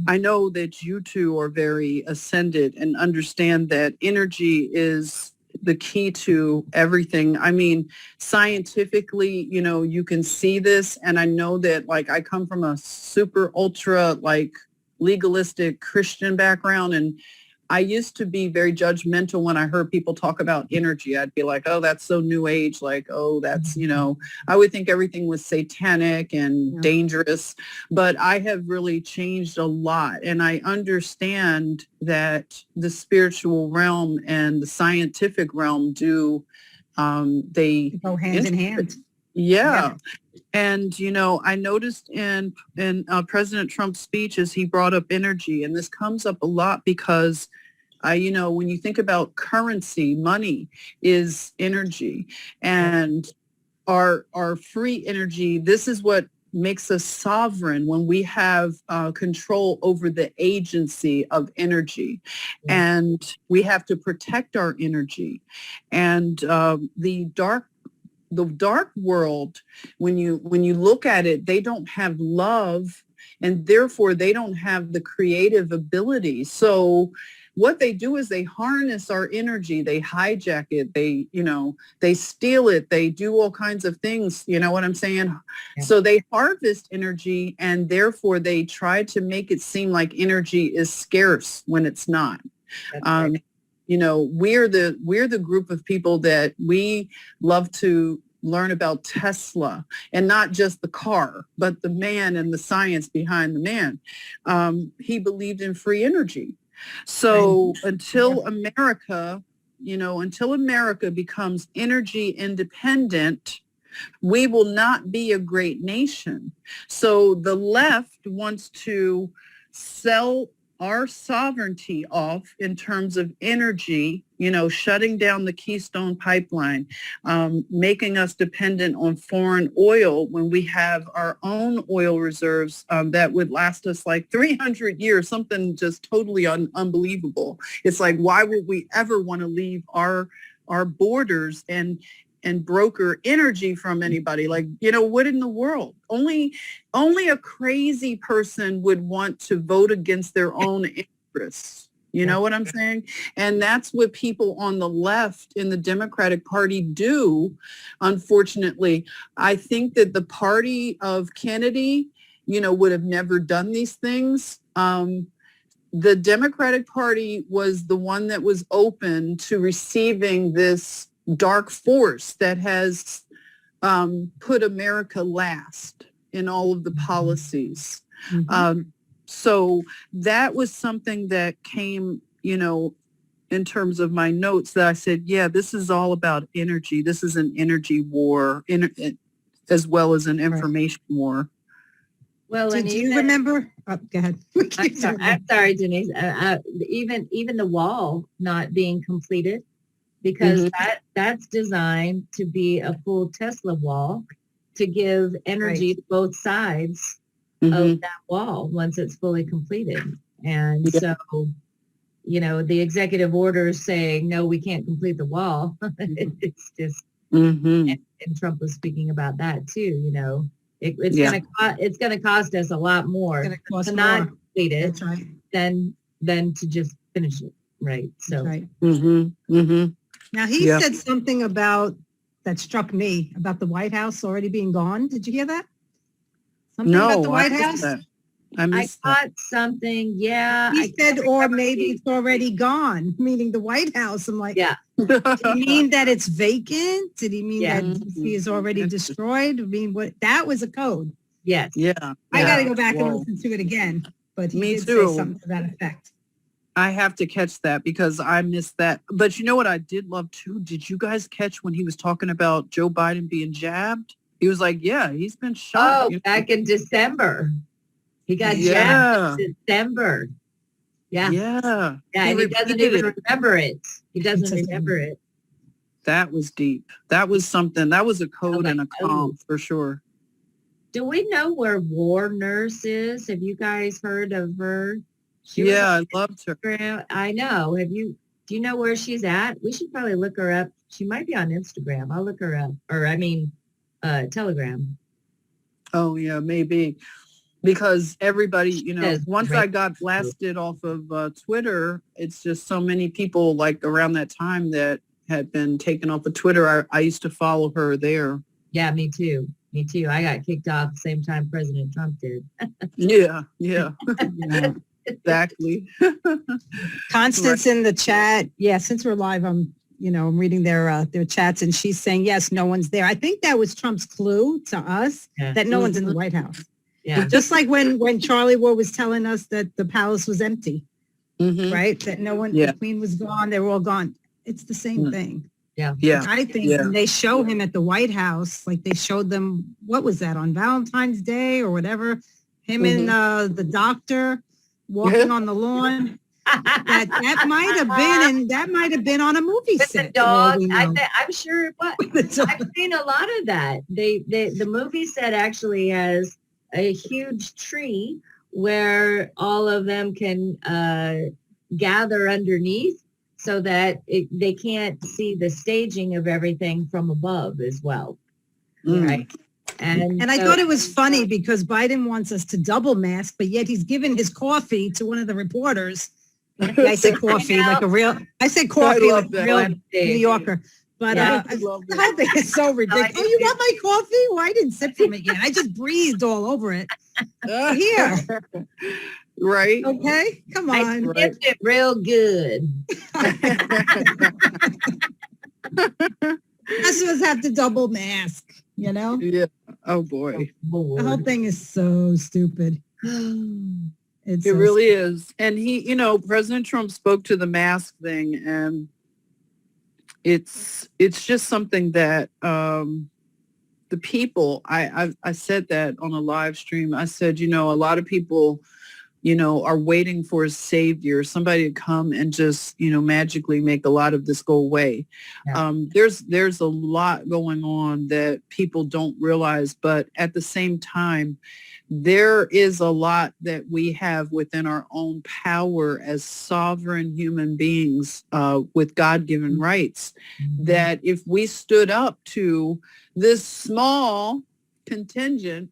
I know that you two are very ascended and understand that energy is the key to everything. I mean, scientifically, you can see this. And I know that, like, I come from a super ultra, like, legalistic Christian background, and I used to be very judgmental when I heard people talk about energy. I'd be like, oh, that's so new age. Like, oh, that's, I would think everything was satanic and dangerous. But I have really changed a lot. And I understand that the spiritual realm and the scientific realm they go hand in hand. Yeah. And, I noticed in President Trump's speeches, he brought up energy. And this comes up a lot because, when you think about currency, money is energy. And our free energy, this is what makes us sovereign, when we have control over the agency of energy. And we have to protect our energy. And the dark world, when you look at it, they don't have love, and therefore they don't have the creative ability. So what they do is they harness our energy, they hijack it, they steal it, they do all kinds of things, you know what I'm saying? Yeah. So they harvest energy, and therefore they try to make it seem like energy is scarce when it's not. Right. We're the group of people that we love to learn about Tesla, and not just the car, but the man and the science behind the man. He believed in free energy. So until America becomes energy independent, we will not be a great nation. So the left wants to sell our sovereignty off in terms of energy, shutting down the Keystone Pipeline, making us dependent on foreign oil when we have our own oil reserves that would last us like 300 years, something just totally unbelievable. It's like, why would we ever want to leave our borders and broker energy from anybody? Like, what in the world? Only a crazy person would want to vote against their own interests. You know what I'm saying? And that's what people on the left in the Democratic Party do. Unfortunately, I think that the party of Kennedy, would have never done these things. The Democratic Party was the one that was open to receiving this dark force that has put America last in all of the policies. Mm-hmm. So that was something that came, in terms of my notes, that I said, yeah, this is all about energy. This is an energy war, as well as an information war. Well, do you remember? Oh, go ahead. I'm sorry, Denise. Even the wall not being completed, because that's designed to be a full Tesla wall to give energy to both sides of that wall once it's fully completed. And so, the executive order saying, no, we can't complete the wall. It's just, and Trump was speaking about that too, it's going to cost us a lot more to not complete it than than to just finish it. Right. So Right. Mm-hmm. Mm-hmm. Now, he Yeah. said something about, that struck me, about the White House already being gone. Did you hear that? Something about the No, I White missed House? that. I I missed that. caught something. Yeah. He I said, can't or remember maybe the- it's already gone, meaning the White House. I'm like, Yeah. did he mean that it's vacant? Did he mean Yeah. that DC is already Interesting. destroyed? I mean, what, that was a code. Yes. Yeah. I yeah. got to go back and Whoa. listen to it again, but he Me did too. say something to that effect. I have to catch that because I missed that. But you know what I did love too? Did you guys catch when he was talking about Joe Biden being jabbed? He was like, yeah, he's been shot. Oh, you know? back in December. He got jabbed Yeah. in December. Yeah. Yeah. Yeah. He And he doesn't repeated even it. remember it. He doesn't doesn't remember it. That was deep. That was something. That was a code like, and a calm for sure. Do we know where War Nurse is? Have you guys heard of her? She was Yeah, on I loved her. Instagram. I know. Do you know where she's at? We should probably look her up. She might be on Instagram. I'll look her up. Or I mean, Telegram. Oh yeah, maybe. Because everybody, you know, Says once I got blasted off of Twitter, it's just so many people like around that time that had been taken off of Twitter. I used to follow her there. Yeah, me too. Me too. I got kicked off the same time President Trump did. Yeah, yeah, Yeah. exactly. Constance in the chat. Yeah, since we're live, I'm reading their chats, and she's saying, yes, no one's there. I think that was Trump's clue to us Yeah. that no one's in the White House. Yeah. Just like when Charlie Ward was telling us that the palace was empty, Mhm. right? That no one, Yeah. the queen was gone, they were all gone. It's the same Mm. thing. Yeah. Yeah, I think Yeah. when they show him at the White House, like they showed them, what was that, on Valentine's Day or whatever, him and the doctor walking on the lawn. That might have been on a movie With set. the for all dog, we know. I'm sure it was. With the dog. I've seen a lot of that. The movie set actually has a huge tree where all of them can gather underneath so that they can't see the staging of everything from above as well. Mm. Right. And I so- thought it was funny because Biden wants us to double mask, but yet he's given his coffee to one of the reporters. I said coffee like a real, I said coffee love like that. a real New Yorker. But Yeah. I love I that. think it's so ridiculous. Oh, you want my coffee? Well, I didn't sip from it yet. I just breathed all over it. Here. Right? Okay, come I on. Right. sipped it real good. That's just have to double mask, you know? Yeah. Oh boy. The whole thing is so stupid. It's It so really is. And President Trump spoke to the mask thing, and it's just something that the people, I said that on a live stream. I said, a lot of people, are waiting for a savior, somebody to come and just, magically make a lot of this go away. Yeah. There's a lot going on that people don't realize, but at the same time, there is a lot that we have within our own power as sovereign human beings with God-given rights, that if we stood up to this small contingent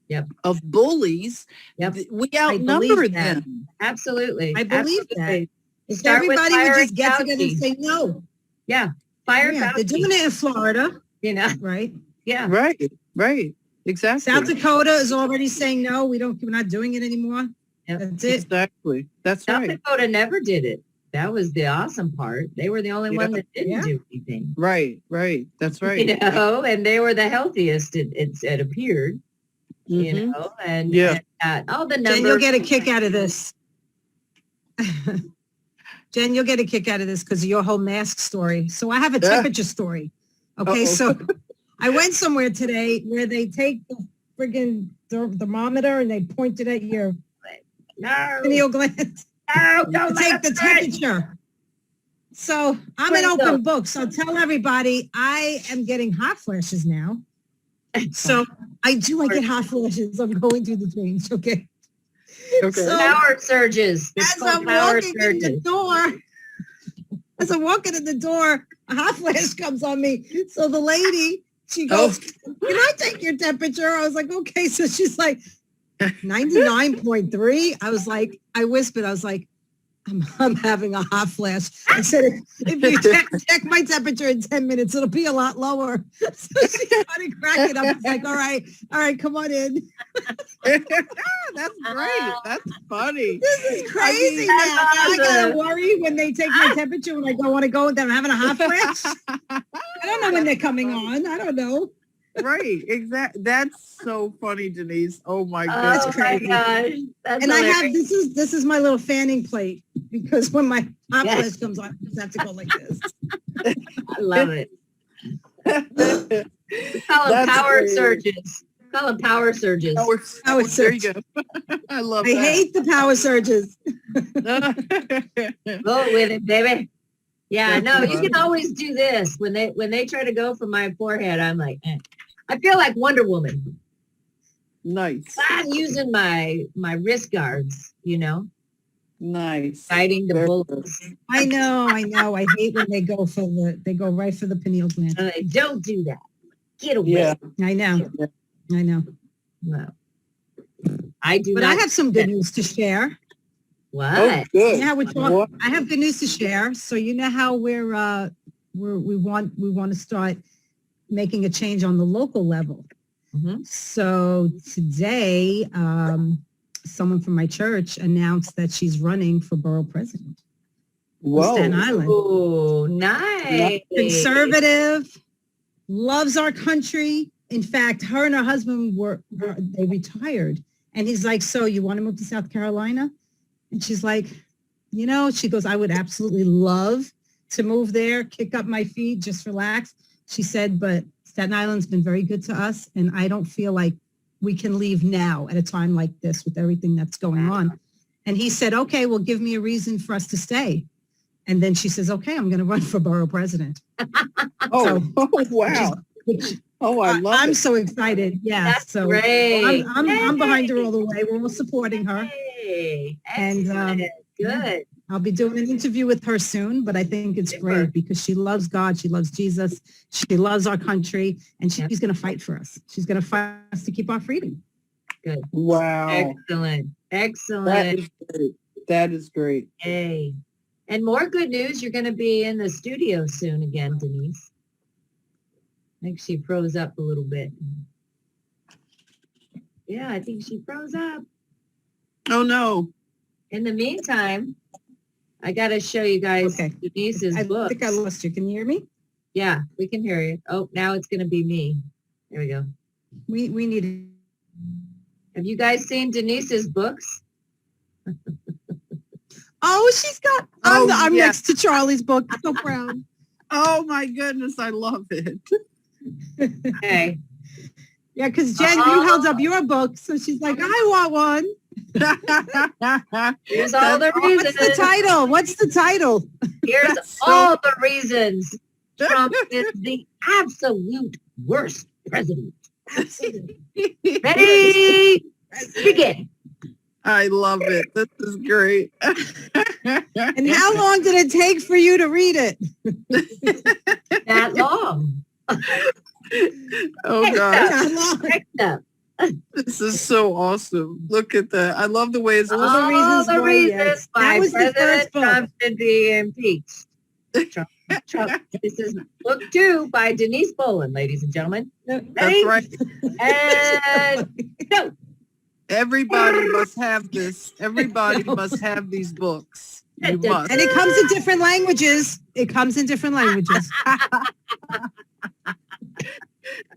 Yep. of bullies, Yep. we believe outnumber that. them. Absolutely. I believe Absolutely. If Start with everybody would firing just get together and Fauci. say no. Yeah. Fire Yeah, they're Fauci, doing it in Florida, right? Yeah. Right. Exactly. South Dakota is already saying no. We're not doing it anymore. Yep. That's it. Exactly. That's South right. Dakota never did it. That was the awesome part. They were the only one that didn't Yeah. do anything. Right. That's right. And they were the healthiest, it appeared, Mhm. and, Yeah. and all the Jen, numbers. you'll get a kick out of this. Jen, you'll get a kick out of this because of your whole mask story. So I have a temperature story. Okay, Uh-oh. so I went somewhere today where they take the friggin' thermometer and they point it at your No, pineal gland no, to don't take let the us touch. temperature. So I'm an Please don't. open book. So tell everybody I am getting hot flashes now. So I get hot flashes. I'm going through the change. Okay. Okay. So Power surges. It's as called I'm power walking in the surges. door, as I'm walking in the door, a hot flash comes on me. So the lady, she goes, "Can I take your temperature?" I was like, "Okay." So she's like, 99.3. I was like, I whispered, I was like, I'm having a hot flash. I said, if you check my temperature in 10 minutes, it'll be a lot lower. So she started cracking up. It's like, all right, come on in. That's great. That's funny. This is crazy now. Now I gotta worry when they take my temperature when I don't want to go with them having a hot flash. I don't know when they're coming on. I don't know. Right, exactly. That's so funny, Denise. Oh my Oh gosh. my gosh. That's And I have hilarious. this is my little fanning plate because when my hot Yes. flash comes on, I just have to go like this. I love it. We call them That's power great. surges. We call them power surges. Power Power there you surge. go. I love I that. hate the power surges. Go with it, baby. Yeah, That's no, you funny. can always do this. When they try to go for my forehead, I'm like, I feel like Wonder Woman. Nice. I'm using my wrist guards, Nice. fighting the Very bullets. I know. I hate when they go right for the pineal gland. And I don't do that. Get away. Yeah. I know. No. I do But not. I have some good news to share. What? Oh, good. Yeah, What? I have good news to share. So you know how we want to start making a change on the local level. Mhm. So today, someone from my church announced that she's running for borough president of Whoa. Staten Island. Oh, nice. Conservative, loves our country. In fact, her and her husband they retired. And he's like, so you want to move to South Carolina? And she's like, she goes, I would absolutely love to move there, kick up my feet, just relax. She said, but Staten Island's been very good to us. And I don't feel like we can leave now at a time like this with everything that's going on. And he said, okay, well, give me a reason for us to stay. And then she says, okay, I'm going to run for borough president. Oh, So- wow. Oh, I love I'm it. so excited. Yeah. That's so great. I'm behind her all the way. We're all supporting her. Hey, And, excellent. yeah. Good. I'll be doing an interview with her soon, but I think it's Super. great because she loves God. She loves Jesus. She loves our country, and she's Yep. going to fight for us. She's going to fight us to keep our freedom. Good. Wow. Excellent. That Excellent. is great. That is great. Hey. And more good news, you're going to be in the studio soon again, Denise. I think she froze up a little bit. Yeah, I think she froze up. Oh, no. In the meantime, I got to show you guys Okay. Denise's I book. think I lost you. Can you hear me? Yeah, we can hear you. Oh, now it's going to be me. There we go. We need. Have you guys seen Denise's books? Oh, she's got. Oh, I'm yeah. next to Charlie's book. So proud. Oh, my goodness. I love it. Okay. Yeah, because Jen, you held up your book, so she's like, I want one. Here's all the reasons. What's the title? What's the title? Here's That's so- all the reasons Trump is the absolute worst president. Ready? Begin. I love it. This is great. And how long did it take for you to read it? That long. Oh, gosh. How long? Next up. This is so awesome. Look at that. I love the way it's All All the reasons the why, reasons yes. why That was the President first book. Trump should be impeached. Trump. This is book 2 by Denise Boland, ladies and gentlemen. That's Ready? right. And go. Everybody must have this. Everybody must have these books. You must. And it comes in different languages. It comes in different languages.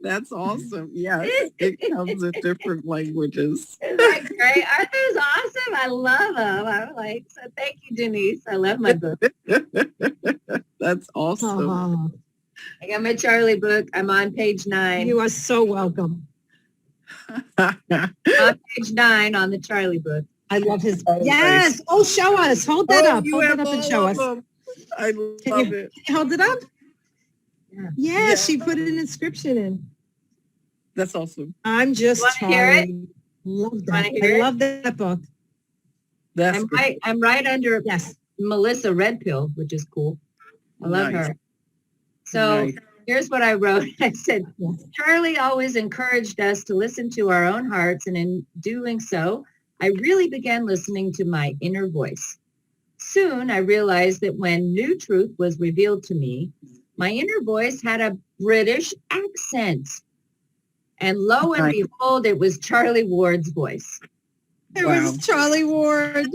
That's awesome. Yes, it comes in different languages. Isn't that great? Aren't those awesome? I love them. I'm like, so thank you, Denise. I love my book. That's awesome. Oh, I got my Charlie book. I'm on page 9. you are so welcome. On page 9 on the Charlie book. I love his. Oh, Yes. Oh, show us. Hold that up. you Hold have that up and all show of us. them. I Can love you- it. Hold it up. Yeah. Yeah, she put an inscription in. That's awesome. I'm just Wanna hear it? Charlie. Love that. Wanna hear I it? love that book. That's great. I'm right under Yes. Melissa Redpill, which is cool. I love Nice. her. So Nice. here's what I wrote. I said, Yes. Charlie always encouraged us to listen to our own hearts, and in doing so, I really began listening to my inner voice. Soon I realized that when new truth was revealed to me, my inner voice had a British accent. And lo and behold, it was Charlie Ward's voice. It was Charlie Ward.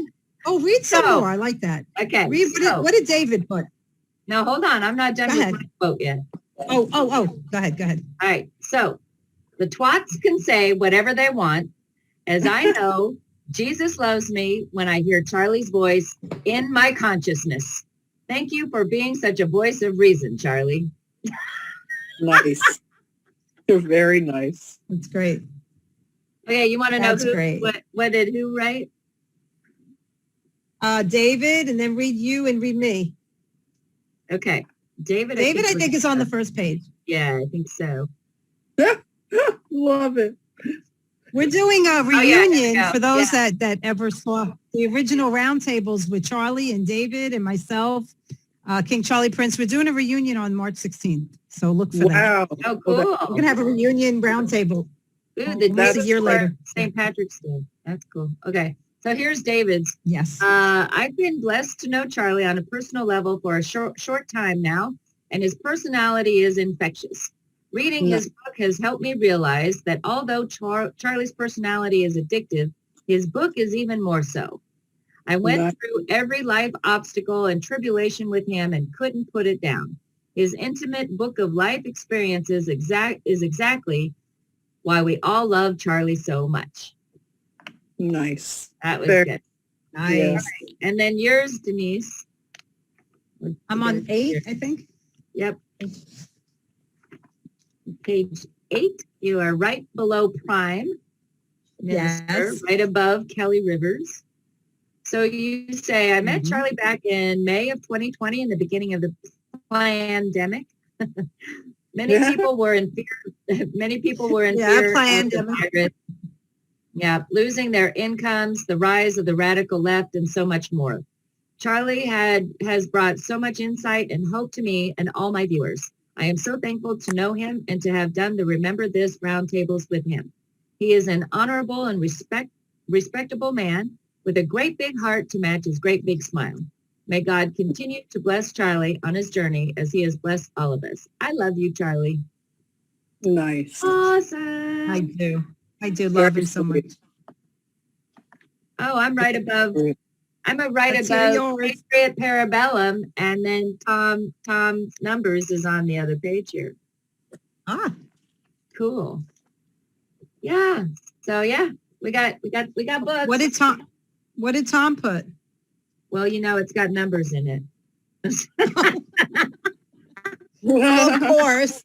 Oh, read some more. I like that. Okay. Read, what did David put? Now, hold on. I'm not done with my quote yet. Oh. Go ahead. All right. So the twats can say whatever they want, as I know Jesus loves me when I hear Charlie's voice in my consciousness. Thank you for being such a voice of reason, Charlie. Nice. You're very nice. That's great. Okay, you want to know what did who write? David, and then read you and read me. Okay. David, I think is on the first page. Yeah, I think so. Love it. We're doing a reunion for those that ever saw the original roundtables with Charlie and David and myself, King Charlie Prince. We're doing a reunion on March 16th. So look for that. Oh, cool. We're going to have a reunion roundtable. That's a year later. St. Patrick's Day. That's cool. Okay. So here's David's. Yes. I've been blessed to know Charlie on a personal level for a short time now, and his personality is infectious. Reading his book has helped me realize that although Charlie's personality is addictive, his book is even more so. I went through every life obstacle and tribulation with him and couldn't put it down. His intimate book of life experiences is exactly why we all love Charlie so much. Nice. That was good. Nice. Yes. Right. And then yours, Denise. I'm on 8, I think. Yep. Page 8. You are right below Prime Minister, right above Kelly Rivers. So you say, I met Charlie back in May of 2020 in the beginning of the pandemic. Many people were in fear. Many people were in fear of the virus. Yeah, losing their incomes, the rise of the radical left, and so much more. Charlie has brought so much insight and hope to me and all my viewers. I am so thankful to know him and to have done the Remember This roundtables with him. He is an honorable and respectable man with a great big heart to match his great big smile. May God continue to bless Charlie on his journey as he has blessed all of us. I love you, Charlie. Nice. Awesome. I do love him so much. Oh, I'm right above. I'm right above Patriot Parabellum, and then Tom's numbers is on the other page here. Ah, cool. Yeah. So yeah, we got books. What did Tom put? Well, it's got numbers in it. Well, of course.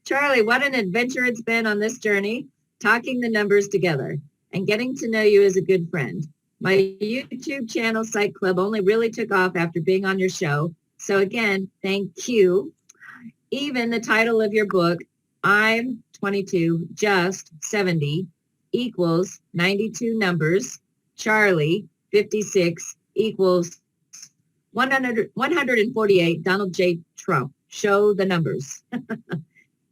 Charlie, what an adventure it's been on this journey, talking the numbers together and getting to know you as a good friend. My YouTube channel, Site Club, only really took off after being on your show. So again, thank you. Even the title of your book, I'm 22, just 70, equals 92 numbers. Charlie, 56, equals 148, Donald J. Trump. Show the numbers.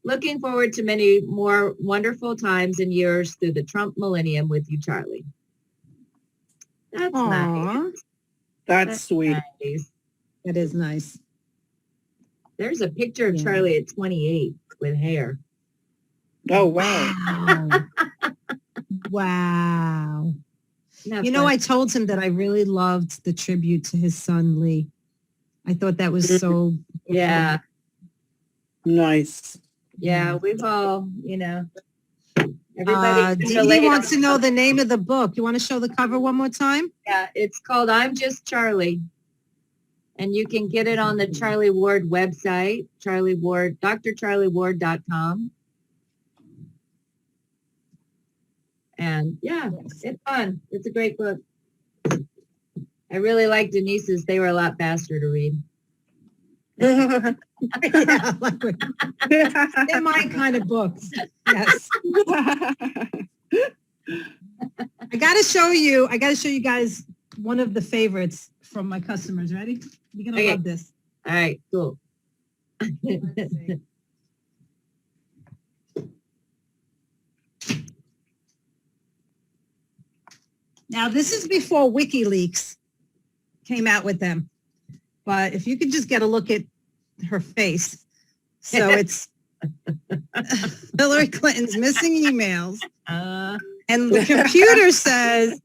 Looking forward to many more wonderful times and years through the Trump millennium with you, Charlie. That's nice. That's sweet. Nice. That is nice. There's a picture of Charlie at 28 with hair. Oh, wow. Wow. I told him that I really loved the tribute to his son, Lee. I thought that was so... Yeah. Nice. Yeah, we've all, everybody. Dee wants to know the name of the book. You want to show the cover one more time? Yeah, it's called I'm Just Charlie. And you can get it on the Charlie Ward website, drcharlieward.com. And yeah, it's fun. It's a great book. I really like Denise's. They were a lot faster to read. Yeah, they're my kind of books. Yes. I gotta show you guys one of the favorites from my customers. Ready? You're gonna love this. All right, cool. Now, this is before WikiLeaks came out with them. But if you could just get a look at her face. So it's Hillary Clinton's missing emails. And the computer says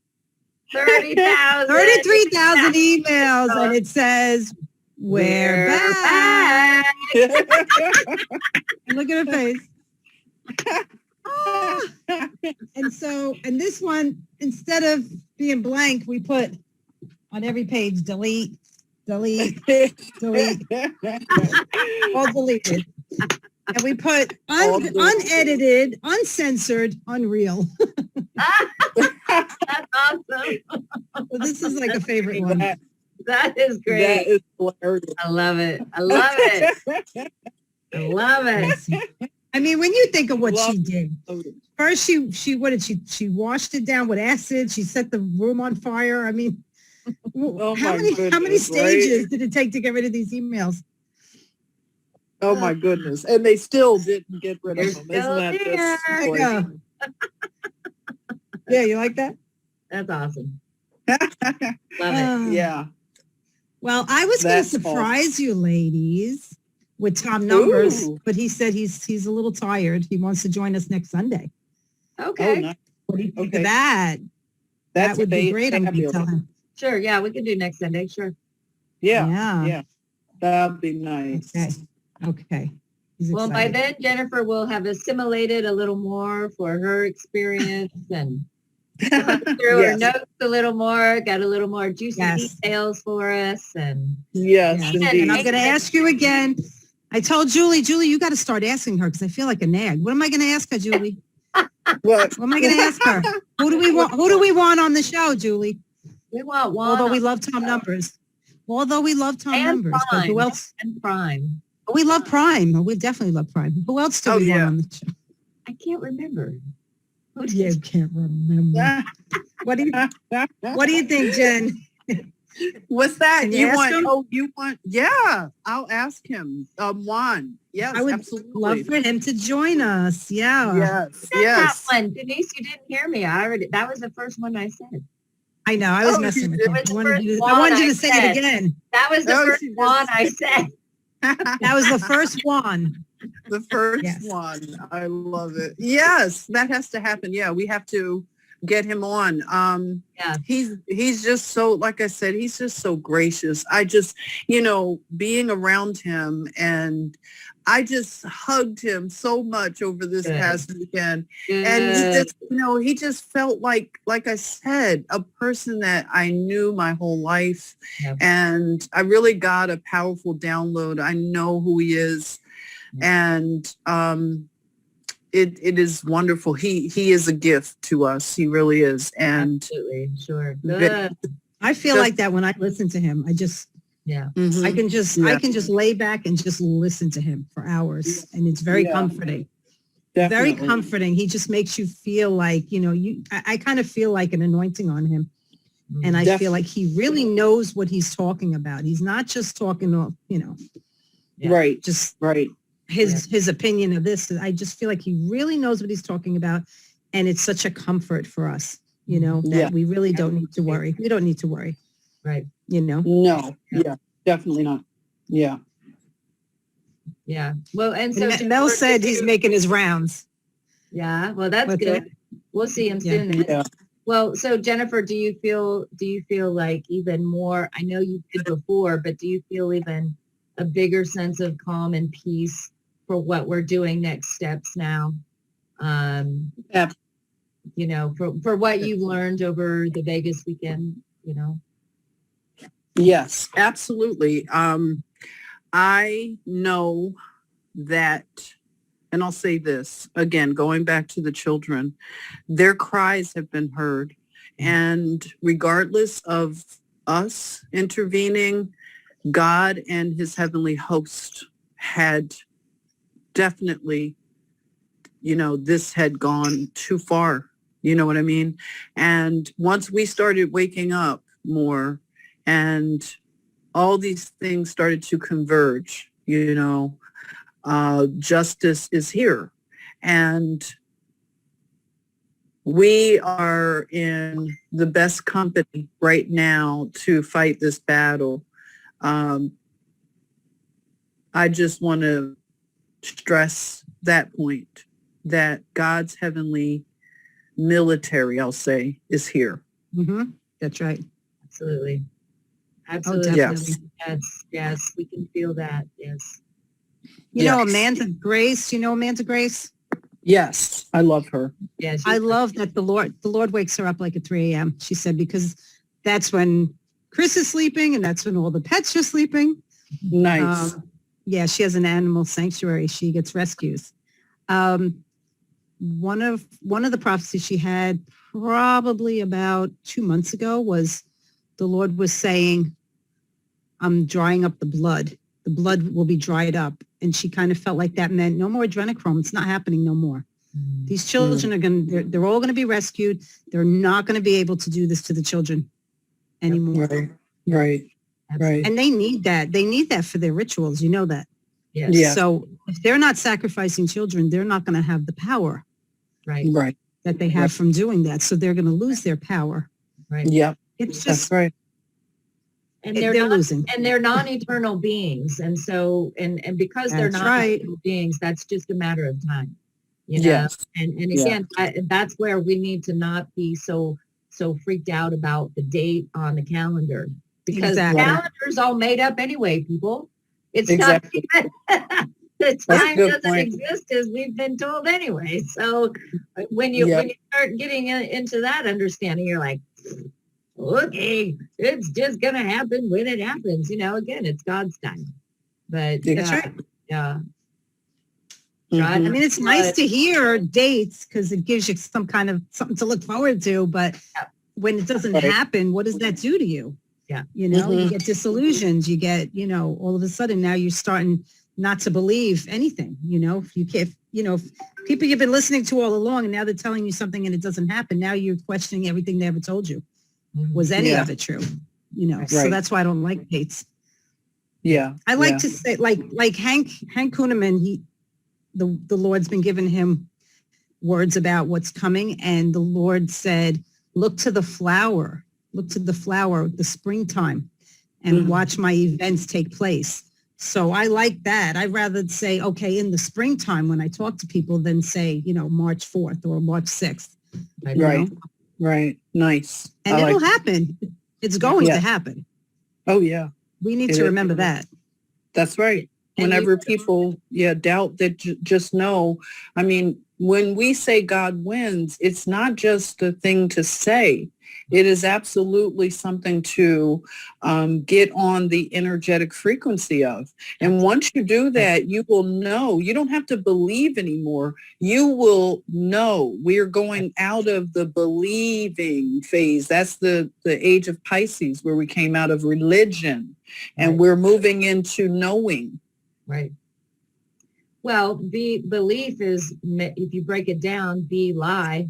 30,000. 33,000 emails. And it says, we're back. Look at her face. And this one, instead of being blank, we put on every page, delete, delete, delete, all deleted. And we put unedited, uncensored, unreal. That's awesome. So this is like a favorite one. That is great. That is hilarious. I love it. I love it. I love it. I mean, when you think of what she did, it. first she washed it down with acid. She set the room on fire. I mean, how many stages did it take to get rid of these emails? Oh my goodness. And they still didn't get rid of them. They're Isn't that still just there. like- Yeah, you like that? That's awesome. Love it. Yeah. Well, I was going to That's surprise you ladies with Tom Numbers, Ooh. but he said he's a little tired. He wants to join us next Sunday. Okay. Oh, nice. What do you think Okay. of that? That's That would be great. I'm going to fabulous. tell him. Sure. Yeah, we can do next Sunday. Sure. Yeah. Yeah. That'd be nice. Okay. Okay. He's Well, by excited. then, Jennifer will have assimilated a little more for her experience and gone through her Yes. notes a little more, got a little more juicy Yes. details for us. And Yes, Yes. indeed. And I'm going to ask you again. I told Julie, you got to start asking her because I feel like a nag. What am I going to ask her, Julie? What? What am I going to ask her? Who do we want? Who do we want on the show, Julie? we want one Although we love Tom Numbers. Although we love Tom and Numbers. But Prime. who else? And Prime. We love Prime. We definitely love Prime. Who else do Oh, we want yeah. on the show? I can't remember. Who did You can't remember. What do you think, Jen? What's that? Can you ask him? You want? Yeah, I'll ask him. Juan. Yes, I would absolutely. love for him to join us. Yeah. Yes, said yes. that one? Denise, you didn't hear me. That was the first one I said. I know. I was Oh, messing you with did. you. It was the I wanted you first to, I one wanted you I to say said. it again. That was the Oh, first she just- one I said. That was the first one. The first Yes. one. I love it. Yes, that has to happen. Yeah, we have to get him on. Yeah. He's just so, like I said, he's just so gracious. I just, being around him, and I just hugged him so much over this Good. past weekend. Good. And he just felt like I said, a person that I knew my whole life. Yep. And I really got a powerful download. I know who he is. And it is wonderful. He is a gift to us. He really is. And Absolutely. Sure. Good. Good. I feel Just- like that when I listen to him. Yeah. mhm. I can just lay back and just listen to him for hours, and it's very Yeah. comforting. Very Definitely. comforting. He just makes you feel like I kind of feel like an anointing on him, and I feel like he really knows what he's talking about. He's not just talking off, Yeah. Right. just Right. his opinion of this. I just feel like he really knows what he's talking about, and it's such a comfort for us, that Yeah. we really don't need to worry. We don't need to worry, Right. No. Yeah. Definitely not. Yeah. Yeah. Well, and so And Mel said he's making his rounds. Yeah. Well, that's What's good. that? We'll see him Yeah. soon. Then. Yeah. Well, so Jennifer, do you feel like even more? I know you did before, but do you feel even a bigger sense of calm and peace for what we're doing next steps now? Yeah. For what you've learned over the Vegas weekend. Yes, absolutely. I know that, and I'll say this again, going back to the children, their cries have been heard. And regardless of us intervening, God and his heavenly host had definitely, this had gone too far. You know what I mean? And once we started waking up more, and all these things started to converge, justice is here. And We are in the best company right now to fight this battle. I just want to stress that point, that God's heavenly military, I'll say, is here. Mm-hmm. That's right. Absolutely. Oh, Absolutely. definitely. Yes. Yes. We can feel that. Yes. You know, Yes. Amanda Grace, you know Amanda Grace? Yes, I love her. Yes. I love that the Lord wakes her up like at 3 a.m. She said, because that's when Chris is sleeping and that's when all the pets are sleeping. Nice. Yeah, she has an animal sanctuary. She gets rescues. One of the prophecies she had probably about 2 months ago was the Lord was saying, I'm drying up the blood. The blood will be dried up. And she kind of felt like that meant no more adrenochrome. It's not happening no more. These children are they're all going to be rescued. They're not going to be able to do this to the children anymore. Right. And they need that. They need that for their rituals. You know that. Yes. Yeah. So if they're not sacrificing children, they're not going to have the power Right. that they have from doing that. So they're going to lose their power. Right. Yeah. It's That's just, right. And they're losing. And they're non-eternal beings. And so, and because they're That's non-eternal beings, that's just a matter of time. You know? Yes. And again, that's where we need to not be so freaked out about the date on the calendar, because the calendar's all made up anyway, people. It's not even, the time doesn't exist as we've been told anyway. So when you start getting into that understanding, you're like, okay, it's just going to happen when it happens. You know, again, it's God's time. But that's right. Yeah. I mean, it's nice to hear dates because it gives you some kind of something to look forward to. But when it doesn't happen, what does that do to you? Yeah. You know, you get disillusioned. You get, you know, all of a sudden now you're starting not to believe anything. You know, if people you've been listening to all along and now they're telling you something and it doesn't happen, now you're questioning everything they ever told you. Was any of it true? You know, so that's why I don't like dates. Yeah. I like to say, like Hank Kuhneman, the Lord's been giving him words about what's coming. And the Lord said, look to the flower, the springtime, and watch my events take place. So I like that. I'd rather say, okay, in the springtime when I talk to people than say, you know, March 4th or March 6th. Right. Right. Nice. And it'll happen. It's going to happen. Oh, yeah. We need to remember that. That's right. Whenever people, doubt that, just know, I mean, when we say God wins, it's not just a thing to say. It is absolutely something to get on the energetic frequency of. And once you do that, you will know. You don't have to believe anymore. You will know. We're going out of the believing phase. That's the age of Pisces, where we came out of religion. And we're moving into knowing. Right. Well, belief is, if you break it down, be lie.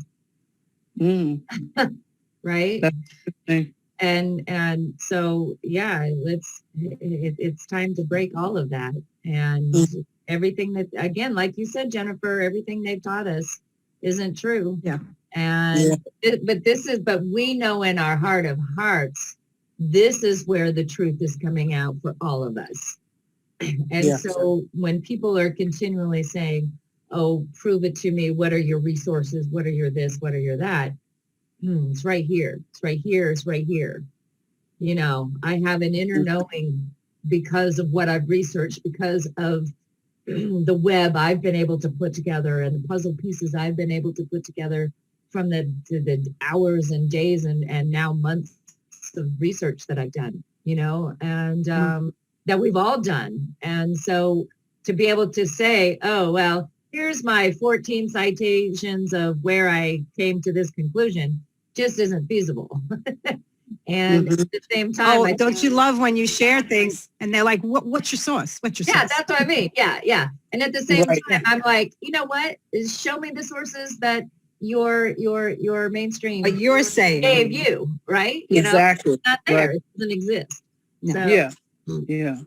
Right. That's interesting. And so, it's time to break all of that. And everything that, again, like you said, Jennifer, everything they've taught us isn't true. Yeah. And, but we know in our heart of hearts, this is where the truth is coming out for all of us. And so when people are continually saying, oh, prove it to me. What are your resources? What are your this? What are your that? It's right here. It's right here. It's right here. You know, I have an inner knowing because of what I've researched, because of the web I've been able to put together and the puzzle pieces I've been able to put together from the hours and days and now months of research that I've done, you know, and that we've all done. And so to be able to say, oh, well, here's my 14 citations of where I came to this conclusion, just isn't feasible. And at the same time, don't you love when you share things and they're like, what's your source? What's your source? Yeah, that's what I mean. Yeah. And at the same time, I'm like, you know what? Show me the sources that your mainstream you're saying gave you, right? You exactly. know, it's not there. It doesn't exist. No. So, Yeah.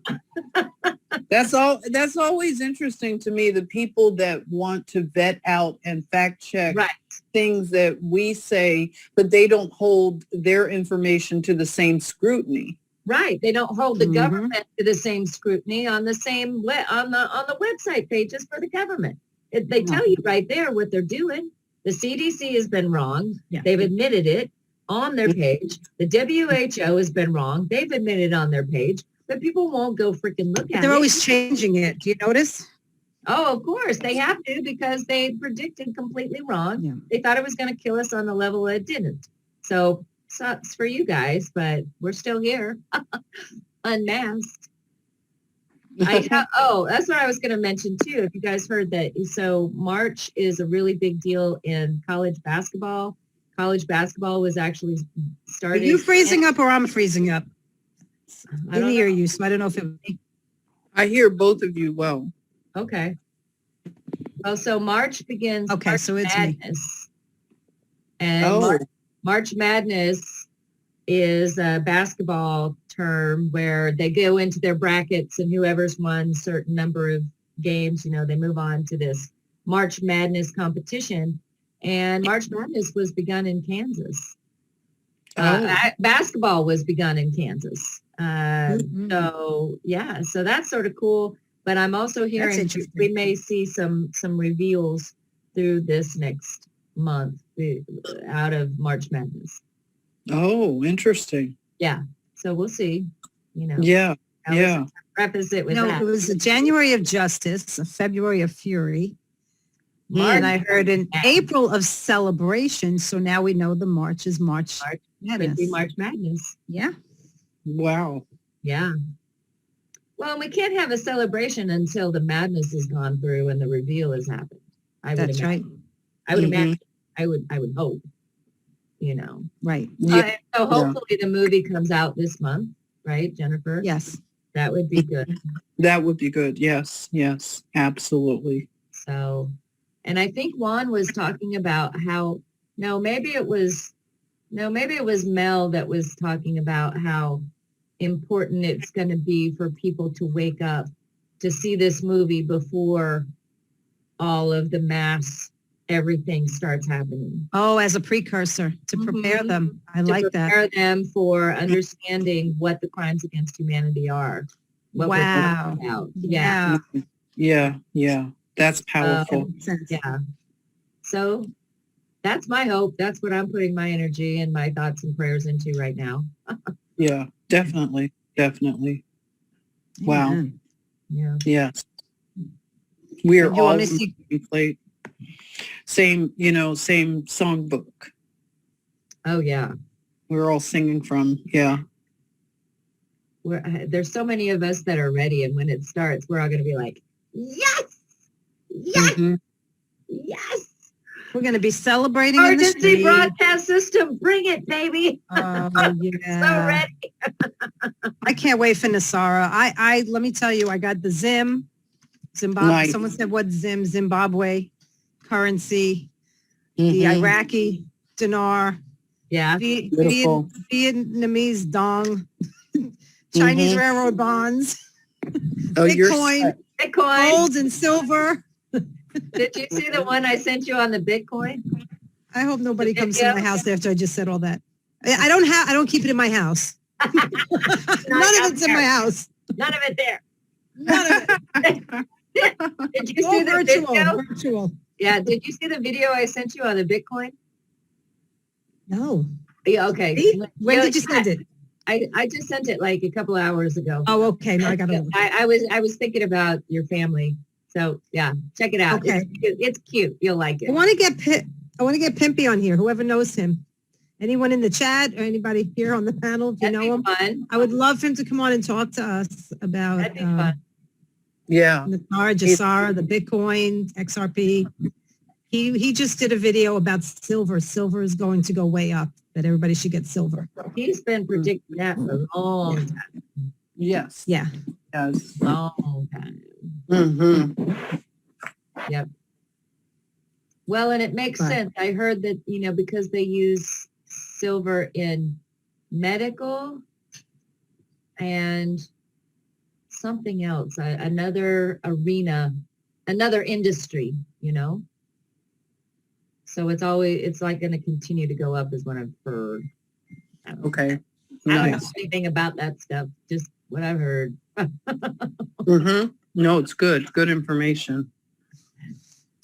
That's all. That's always interesting to me. The people that want to vet out and fact check Right. things that we say, but they don't hold their information to the same scrutiny. Right. They don't hold the Mhm. government to the same scrutiny on the same on the website pages for the government. They tell you right there what they're doing. The CDC has been wrong. Yeah. They've admitted it on their page. The WHO has been wrong. They've admitted on their page, but people won't go freaking look at They're it. always changing it. Do you notice? Oh, of course they have to, because they predicted completely wrong. Yeah. They thought it was going to kill us on the level it didn't. So sucks for you guys, but we're still here, unmasked. That's what I was going to mention too. If you guys heard that, so March is a really big deal in college basketball. College basketball was actually Are started. you freezing up or I'm freezing up? I I don't hear know. you, so I don't know if it. I hear both of you well. Okay. Well, so March begins. Okay, March so it's me. Madness. And Oh, March Madness is a basketball term where they go into their brackets, and whoever's won certain number of games, they move on to this March Madness competition. And March Madness was begun in Kansas. Basketball was begun in Kansas. Mhm. So that's sort of cool. But I'm also hearing interesting. we may see some reveals through this next month out of March Madness. oh, interesting. Yeah. So we'll see. Yeah, I was yeah. gonna preface it with No, that. it was a January of justice, a February of fury, March, and I heard an April of celebration. So now we know the March is March could Madness. be March Madness. Yeah. Wow. Yeah. Well, we can't have a celebration until the madness has gone through and the reveal has happened. That's right. I would Mhm. imagine. I would hope. Right. Yeah. So hopefully the movie comes out this month, right, Jennifer? Yes. That would be good. That would be good. Yes, yes, absolutely. So, and I think Juan was talking about how, maybe it was Mel that was talking about how important it's going to be for people to wake up to see this movie before all of the mass everything starts happening. Oh, as a precursor to prepare Mhm. them. I To like that. prepare them for understanding what the crimes against humanity are. What we're Wow. talking about. Yeah. Yeah, yeah. That's powerful. Makes sense. Yeah. So that's my hope. That's what I'm putting my energy and my thoughts and prayers into right now. Yeah, definitely, definitely. Wow. Amen. Yeah. Yes. We are You want all me to see- played same songbook. Oh yeah. We're all singing from. Yeah. There's so many of us that are ready, and when it starts, we're all going to be like, yes, yes, Mhm. yes. We're going to be celebrating in the Emergency street. broadcast system, bring it, baby. Oh, So yeah. ready. I can't wait for Nasara. I let me tell you, I got the Zim. Zimbabwe. Nice. Someone said what Zim? Zimbabwe currency. The Mhm. Iraqi dinar. Yeah. Beautiful. Vietnamese dong. Chinese Mhm. railroad bonds. Oh, you're Bitcoin. set. Bitcoin. Gold and silver. Did you see the one I sent you on the Bitcoin? I hope nobody The comes to my video? house after I just said all that. I don't keep it in my house. None of it's in my house. None of it there. None of it. Did you All see the virtual. video? Virtual. Yeah. Did you see the video I sent you on the Bitcoin? No. Yeah. Okay. See? When did you send it? I just sent it like a couple of hours ago. Oh, okay. No, I got to. I was thinking about your family. So yeah, check it out. Okay. It's cute. You'll like it. I want to get Pimpy on here. Whoever knows him. Anyone in the chat or anybody here on the panel, if you That'd know him, be fun. I would love for him to come on and talk to us about That'd be fun. Yeah. the Jasara, the Bitcoin, XRP. He just did a video about silver. Silver is going to go way up. That everybody should get silver. He's been predicting that for a long time. Yes. Yeah. Yes. Long time. Mm-hmm. Yep. Well, and it makes Right. sense. I heard that, because they use silver in medical and something else, another arena, another industry, you know? So it's like going to continue to go up is what I've heard. I don't know. Okay. I don't know Nice. anything about that stuff, just what I've heard. Mm-hmm. No, it's good. Good information.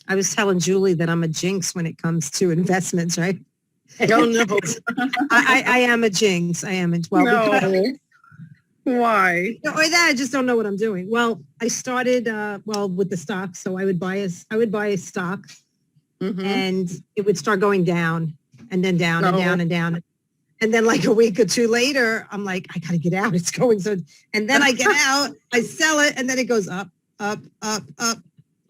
I was telling Julie that I'm a jinx when it comes to investments, right? Oh, no. I am a jinx. I am. Well, because, No. Why? or that I just don't know what I'm doing. Well, I started with the stock, so I would buy a stock, Mm-hmm. and it would start going down, and then down and Oh. down and down, and then like a week or two later, I'm like, I gotta get out. It's going so, and then I get out, I sell it, and then it goes up, up, up, up.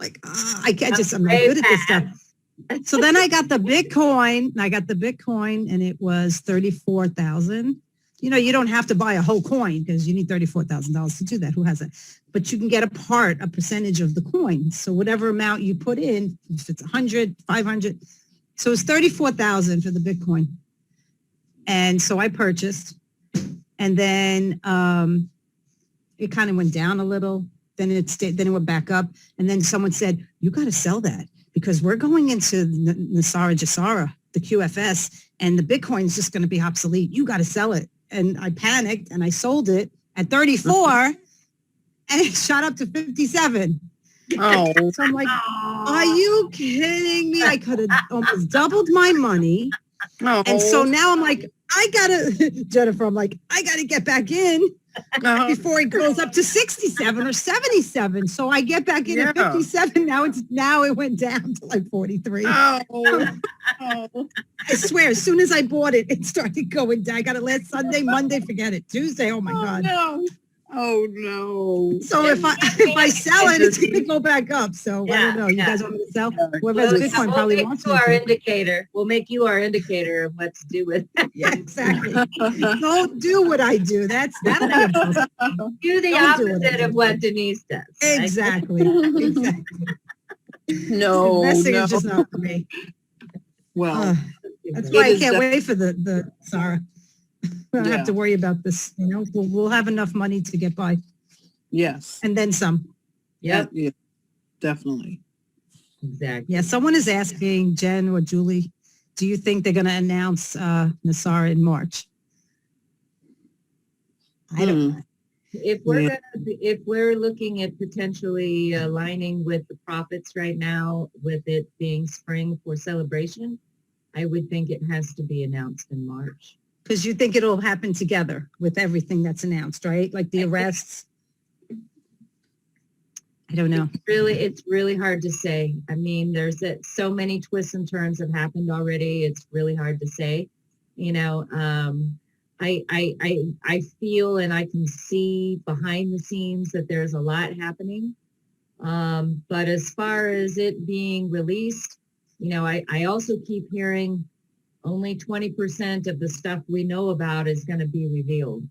Like I'm not good at this stuff. So then I got the Bitcoin, and it was 34,000. You know, you don't have to buy a whole coin because you need $34,000 to do that. Who has it? But you can get a percentage of the coin. So whatever amount you put in, if it's 100, 500. So it's 34,000 for the Bitcoin. And so I purchased, and then it kind of went down a little. Then it went back up. And then someone said, you got to sell that because we're going into Nasara Jasara, the QFS, and the Bitcoin is just going to be obsolete. You got to sell it. And I panicked and I sold it at 34 and it shot up to 57. Oh. So I'm like, are you kidding me? I could have almost doubled my money. Oh. And so now I'm like, Jennifer, I'm like, I got to get back in before it goes up to 67 or 77. So I get back in at 57. Now it went down to like 43. Oh. I swear, as soon as I bought it, it started going down. I got it last Sunday, Monday, forget it. Tuesday, oh my God. No. Oh no. So if I sell it, it's going to go back up. So I don't know. You guys want me to sell? Whoever has Bitcoin probably wants me our to. indicator. We'll make you our indicator of what to do with it. Yeah, exactly. Don't do what I do. That'll be a problem. Do the Don't do opposite of what Denise does. Exactly. Exactly. No. Investing No. is just not for me. Well, That's why I is can't wait for the Sarah. We don't Yeah. have to worry about this. You know, we'll have enough money to get by, yes. and then some. Yep, Yeah, definitely. exactly. Yeah, someone is asking, Jen or Julie, do you think they're going to announce Nasara in March? I don't know. If we're looking at potentially aligning with the profits right now, with it being spring for celebration, I would think it has to be announced in March. Because you think it'll happen together with everything that's announced, right? Like the arrests. I don't know. It's really hard to say. I mean, there's so many twists and turns have happened already. It's really hard to say. You know, I feel and I can see behind the scenes that there's a lot happening. But as far as it being released, you know, I also keep hearing only 20% of the stuff we know about is going to be revealed.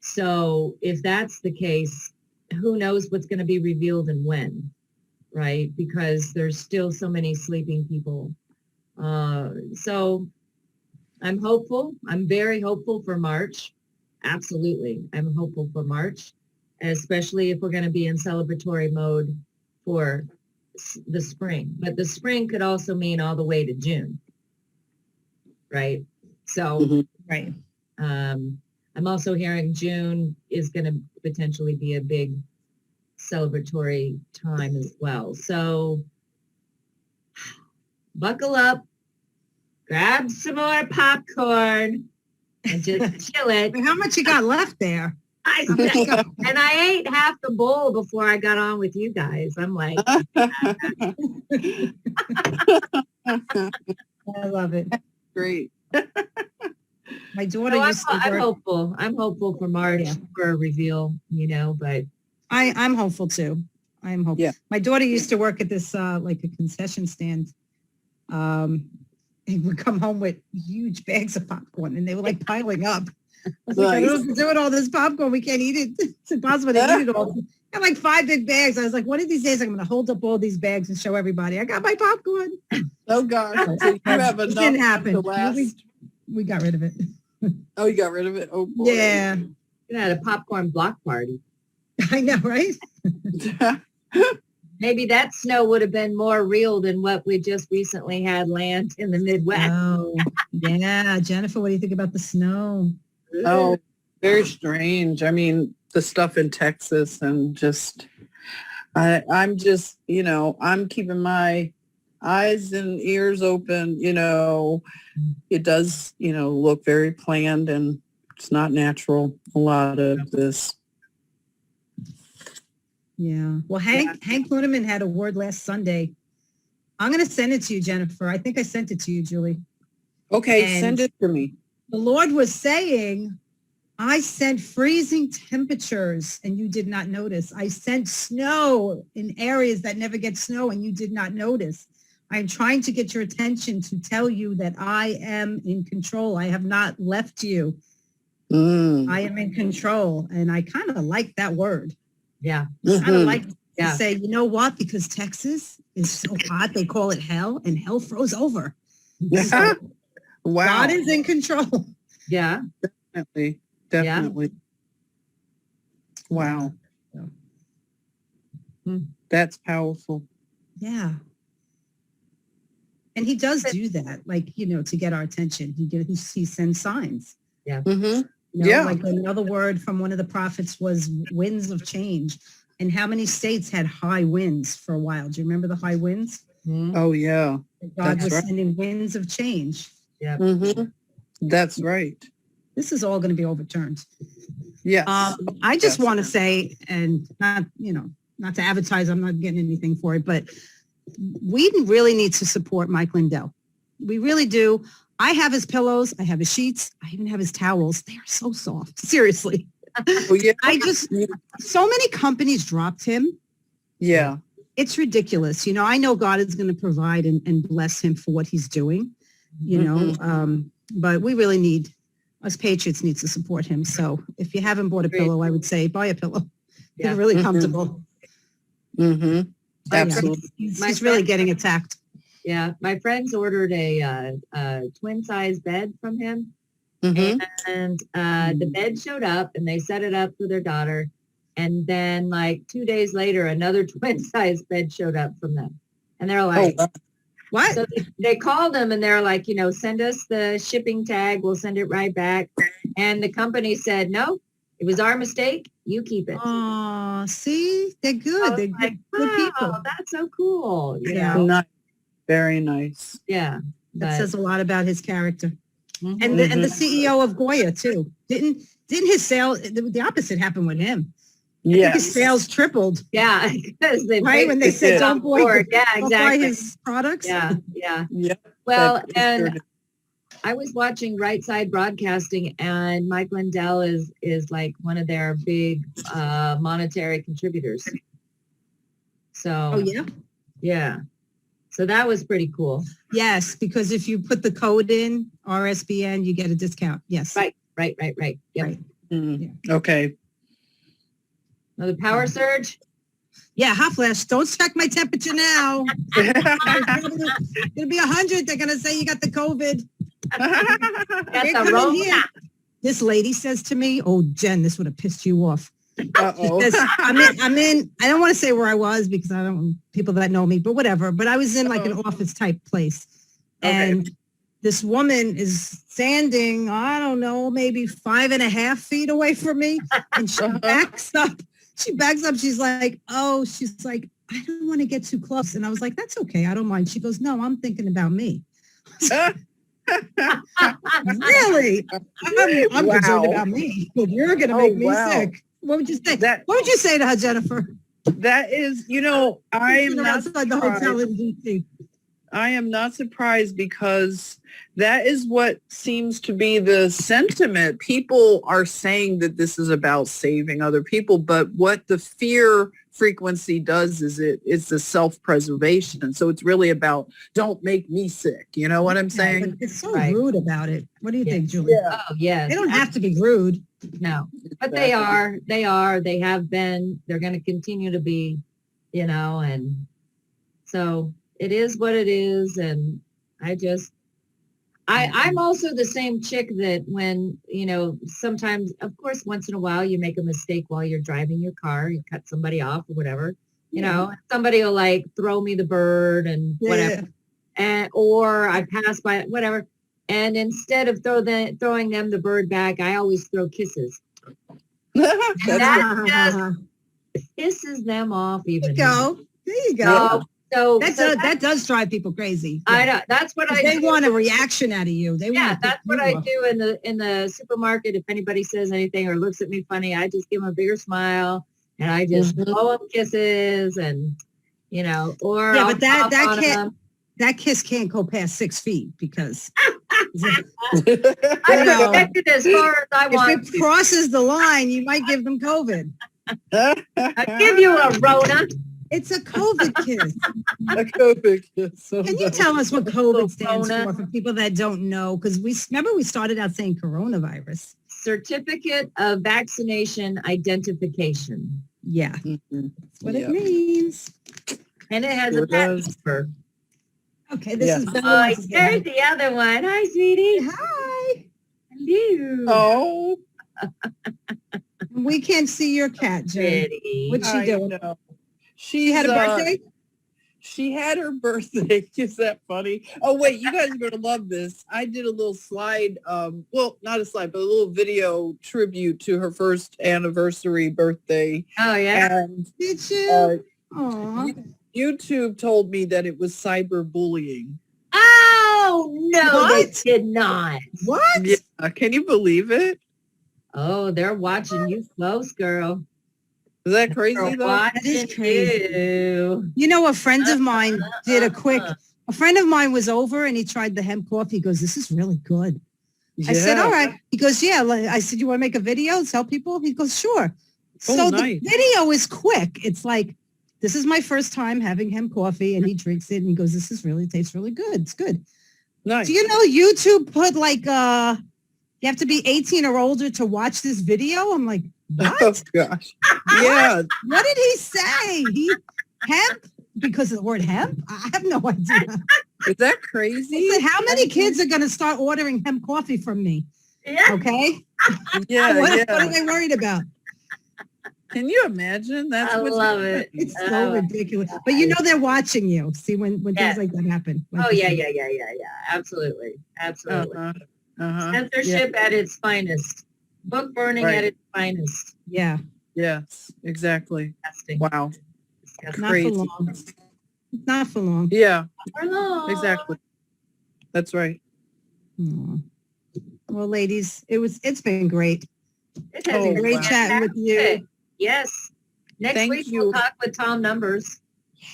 So if that's the case, who knows what's going to be revealed and when, right? Because there's still so many sleeping people. So I'm hopeful. I'm very hopeful for March. Absolutely. I'm hopeful for March, especially if we're going to be in celebratory mode for the spring. But the spring could also mean all the way to June. Right. So, Right. I'm also hearing June is going to potentially be a big celebratory time as well. So buckle up, grab some more popcorn and just chill it. How much you got left there? And I ate half the bowl before I got on with you guys. I'm like, I love it. Great. My daughter so used to I'm work. hopeful. I'm hopeful for March for a reveal, you know, but I'm hopeful too. I'm hopeful. Yeah. My daughter used to work at this like a concession stand. He would come home with huge bags of popcorn, and they were like piling up. I was like, I don't know what to do with all this popcorn. We can't eat it. It's impossible to eat it all. I had like 5 big bags. I was like, one of these days I'm going to hold up all these bags and show everybody I got my popcorn. Oh gosh. So you have It enough didn't happen. to last. We got rid of it. Oh, you got rid of it? Oh boy. Yeah. you had a popcorn block party. I know, right? Maybe that snow would have been more real than what we just recently had land in the Midwest. Oh, yeah. Jennifer, what do you think about the snow? Oh, very strange. I mean, the stuff in Texas and just, I'm just, I'm keeping my eyes and ears open, it does, look very planned and it's not natural. A lot of this. Yeah. Well, Hank Luneman had a word last Sunday. I'm going to send it to you, Jennifer. I think I sent it to you, Julie. Okay, And send it to me. the Lord was saying, I sent freezing temperatures and you did not notice. I sent snow in areas that never get snow and you did not notice. I'm trying to get your attention to tell you that I am in control. I have not left you. I am in control. And I kind of like that word. Yeah. I kind of like to say, you know what? Because Texas is so hot, they call it hell, and hell froze over. So Wow. God is in control. Yeah. Definitely. Wow. That's powerful. Yeah. And he does do that, like, to get our attention. He sends signs. Yeah. Mm-hmm. Like another word from one of the prophets was winds of change. And how many states had high winds for a while? Do you remember the high winds? Mm-hmm. Oh, yeah. God was sending winds of change. Yeah. Mm-hmm. That's right. This is all going to be overturned. Yes. I just want to say, and not to advertise, I'm not getting anything for it, but we really need to support Mike Lindell. We really do. I have his pillows. I have his sheets. I even have his towels. They are so soft. Seriously. Oh, yeah. So many companies dropped him. Yeah. It's ridiculous. I know God is going to provide and bless him for what he's doing, but we really us Patriots need to support him. So if you haven't bought a pillow, I would say buy a pillow. Yeah. They're really comfortable. Mm-hmm. Absolutely. He's really getting attacked. Yeah. My friends ordered a twin size bed from him. Mm-hmm. And the bed showed up and they set it up for their daughter. And then like 2 days later, another twin size bed showed up from them. And they're like, what? So they called them and they're like, send us the shipping tag. We'll send it right back. And the company said, no, it was our mistake. You keep it. Oh, see, they're good. They're like, good people. That's so cool. Nice. Very nice. Yeah. That says a lot about his character. Mm-hmm. And the CEO of Goya too. Didn't his sales, the opposite happened with him? I think his sales tripled. Yeah, because when they said don't buy his products. Yeah. Yeah. Well, and I was watching Right Side Broadcasting, and Mike Lindell is like one of their big monetary contributors. So. Oh yeah. So that was pretty cool. Yes, because if you put the code in RSBN, you get a discount. Yes. Right. Yep. Right. Mm-hmm. Yeah. Okay. Another power surge. Yeah, hot flash. Don't check my temperature now. It's gonna be 100. They're gonna say you got the COVID. Got the Rona. This lady says to me, "Oh, Jen, this would have pissed you off." Uh-oh. I'm in. I don't want to say where I was because I don't people that know me, but whatever. But I was in like an office type place, and this woman is standing, I don't know, maybe 5.5 feet away from me, and she backs up. She's like, I don't want to get too close. And I was like, that's okay. I don't mind. She goes, no, I'm thinking about me. Really? I'm concerned about me. But you're going to make me sick. What would you say? What would you say to her, Jennifer? That is, I am not outside the hotel in DC. I am not surprised because that is what seems to be the sentiment. People are saying that this is about saving other people, but what the fear frequency does is it's the self-preservation. So it's really about don't make me sick. You know what I'm saying? But it's so rude about it. What do you think, Julie? Yeah. Oh, yes. They don't have to be rude. No, but they are. They have been. They're going to continue to be, and so it is what it is. And I'm also the same chick that when, sometimes, of course, once in a while you make a mistake while you're driving your car, you cut somebody off or whatever, somebody will like throw me the bird and whatever, or I pass by, whatever. And instead of throwing them the bird back, I always throw kisses. And that just pisses them off even. There you go. So that does drive people crazy. I know. That's what I do. They want a reaction out of you. That's what I do in the supermarket. If anybody says anything or looks at me funny, I just give them a bigger smile and I just blow them kisses and, or yeah, I'll but that kiss can't go past 6 feet because I protect it as far as I want. If it crosses the line, you might give them COVID. I'll give you a Rona. It's a COVID kiss. A COVID kiss. Can you tell us what COVID stands for people that don't know? Because we started out saying coronavirus. Certificate of Vaccination Identification. Yeah, that's what it means. And it has a patent number. Okay, this is there's the other one. Hi, sweetie. Hi. Oh. Hello. We can't see your cat, Jen. What's she doing? She had a birthday? She had her birthday. Is that funny? Oh, wait, you guys are going to love this. I did a little slide, well, not a slide, but a little video tribute to her first anniversary birthday. Oh, yeah? And, did you? YouTube told me that it was cyberbullying. Oh, no, they did not. What? Yeah, can you believe it? Oh, they're watching you close, girl. Is that crazy, though? That is crazy. You know, a friend of mine did a friend of mine was over and he tried the hemp coffee. He goes, this is really good. Yeah. I said, all right. He goes, yeah. I said, you want to make a video, tell people? He goes, sure. So nice. The video is quick. It's like, this is my first time having hemp coffee, and he drinks it and he goes, this tastes really good. It's good. Nice. Do you know YouTube put like, you have to be 18 or older to watch this video? I'm like, what? Oh, gosh. Yeah. What did he say? Hemp? Because of the word hemp? I have no idea. Is that crazy? He said, how many kids are going to start ordering hemp coffee from me? Yeah. Okay? Yeah, what are they worried about? Can you imagine? I love it. It's so ridiculous. But you know they're watching you. See, when things like that happen. Like yeah. Absolutely. Censorship at its finest. Book burning at its finest. Yeah. Yes, exactly. Disgusting. Wow. Not for long. Not for long. Yeah. For long. Exactly. That's right. Aww. Well, ladies, it's been great. It has been great chatting with you. Yes. Next week we'll talk with Tom Numbers.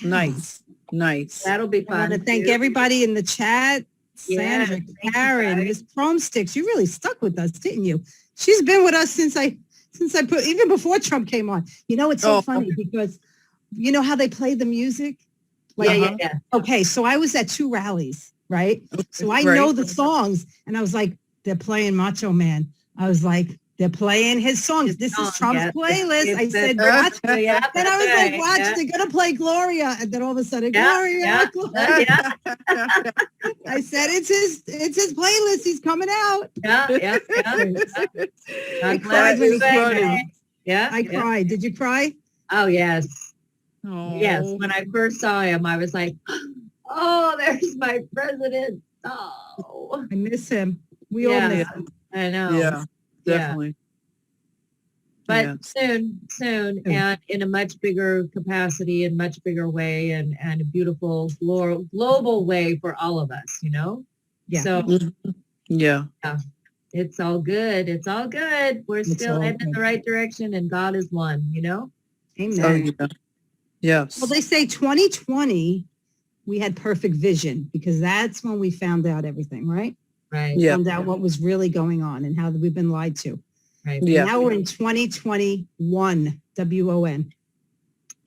Nice. That'll be fun. I want to thank everybody in the chat. Sandra, Karen, Miss Chrome Sticks, you really stuck with us, didn't you? She's been with us since I put, even before Trump came on. You know, it's so funny because you know how they play the music? Like, yeah. Okay, so I was at 2 rallies, right? So I know the songs, and I was like, they're playing Macho Man. I was like, they're playing his songs. This is Trump's playlist. I said, watch. Then I was like, watch, they're going to play Gloria. And then all of a sudden, Gloria. Gloria. I said, it's his playlist. He's coming out. Yeah. I cried when he came out. Yeah. I cried. Did you cry? Oh, yes. Oh. Yes. When I first saw him, I was like, oh, there's my president. Oh. I miss him. We all miss him. I know. Yeah. Definitely. But soon, and in a much bigger capacity and much bigger way and a beautiful global way for all of us, you know? Yeah. So, yeah. It's all good. It's all good. We're still heading in the right direction and God is one, you know? Amen. Oh, yeah. Yes. Well, they say 2020, we had perfect vision because that's when we found out everything, right? Right. Yeah. Found out what was really going on and how we've been lied to. Right. Yeah. Now we're in 2021, WON.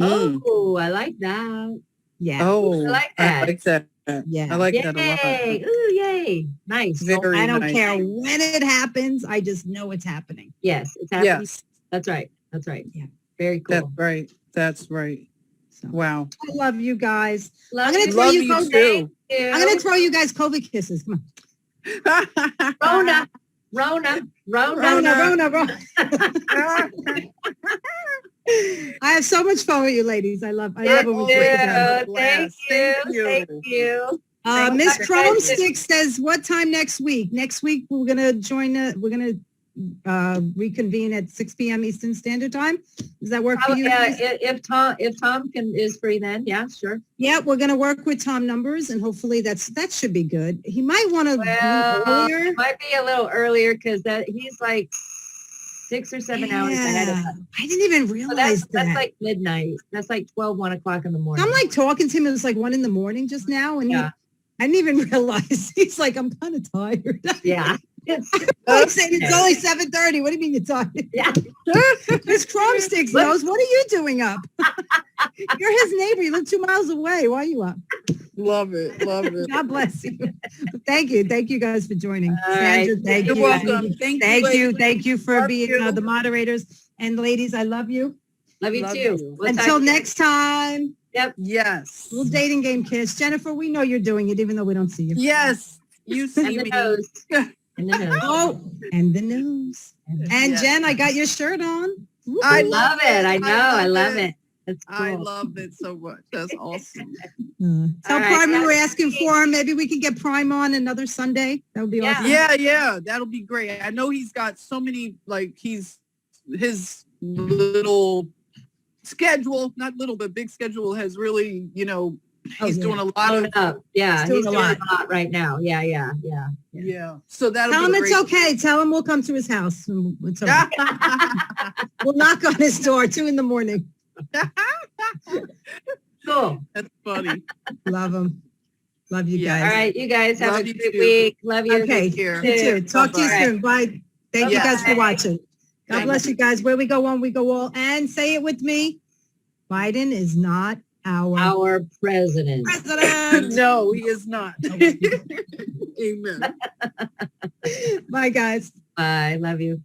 Oh, I like that. Yeah. Oh, I like that. I like that. Yeah. I like that a lot. Ooh, yay. Nice. So I don't care when it happens. I just know it's happening. Yes, it's happening. Yes. That's right. Yeah. Very cool. That's right. So, wow. I love you guys. I'm going to throw you too. I'm going to throw you guys COVID kisses. Come on. Rona, Rona, Rona. Rona. I have so much fun with you ladies. I love when we get together. Thank you. Miss Chromestick says, what time next week? Next week, we're going to reconvene at 6 p.m. Eastern Standard Time. Does that work for you? Yeah, if Tom is free then, yeah, sure. Yeah, we're going to work with Tom numbers and hopefully that should be good. He might want to earlier. Might be a little earlier because he's like 6 or 7 hours ahead of us. I didn't even realize That's like midnight. That's like 1 o'clock in the morning. I'm like talking to him. It was like 1 a.m. just now. And I didn't even realize. He's like, I'm kind of tired. Yeah. I said, it's only 7:30. What do you mean you're tired? Yeah. Miss Chromesticks knows. What are you doing up? You're his neighbor. You live 2 miles away. Why are you up? Love it. God bless you. Thank you. Thank you guys for joining. Right. Sandra, thank You're you. welcome. Thank you for Love being you. the moderators. And ladies, I love you. Love you too. We'll Until talk- next time. Yep. Yes. Little dating game kiss. Jennifer, we know you're doing it even though we don't see you. Yes. You And see the me. nose. And the nose. Oh, and the nose. And Yes. Jen, I got your shirt on. Woo-hoo. I Love it. I know. I love it. That's cool. I love it so much. That's awesome. Tell All right, Prime we were yeah. asking for him. Maybe we can get Prime on another Sunday. That would be Yeah. awesome. Yeah. That'll be great. I know he's got so many, like his little schedule, not little, but big schedule has really, he's doing a lot Blown of, up. Yeah. He's doing a lot. right now. Yeah. yeah. So that'll Tell be him great. it's okay. Tell him we'll come to his house. It's okay. We'll knock on his door 2 a.m. Cool. That's funny. Love him. Love you Yeah. All guys. right. You guys have Love a you great too. week. Love you. Okay. Take care. You too. Talk to you Bye-bye. soon. Bye. Thank you Yeah. guys for watching. God Thank bless you guys. Where we go one, we go all. And say it with me. Biden is not Our president. president. No, he is not. Amen. Bye, guys. Bye. Love you.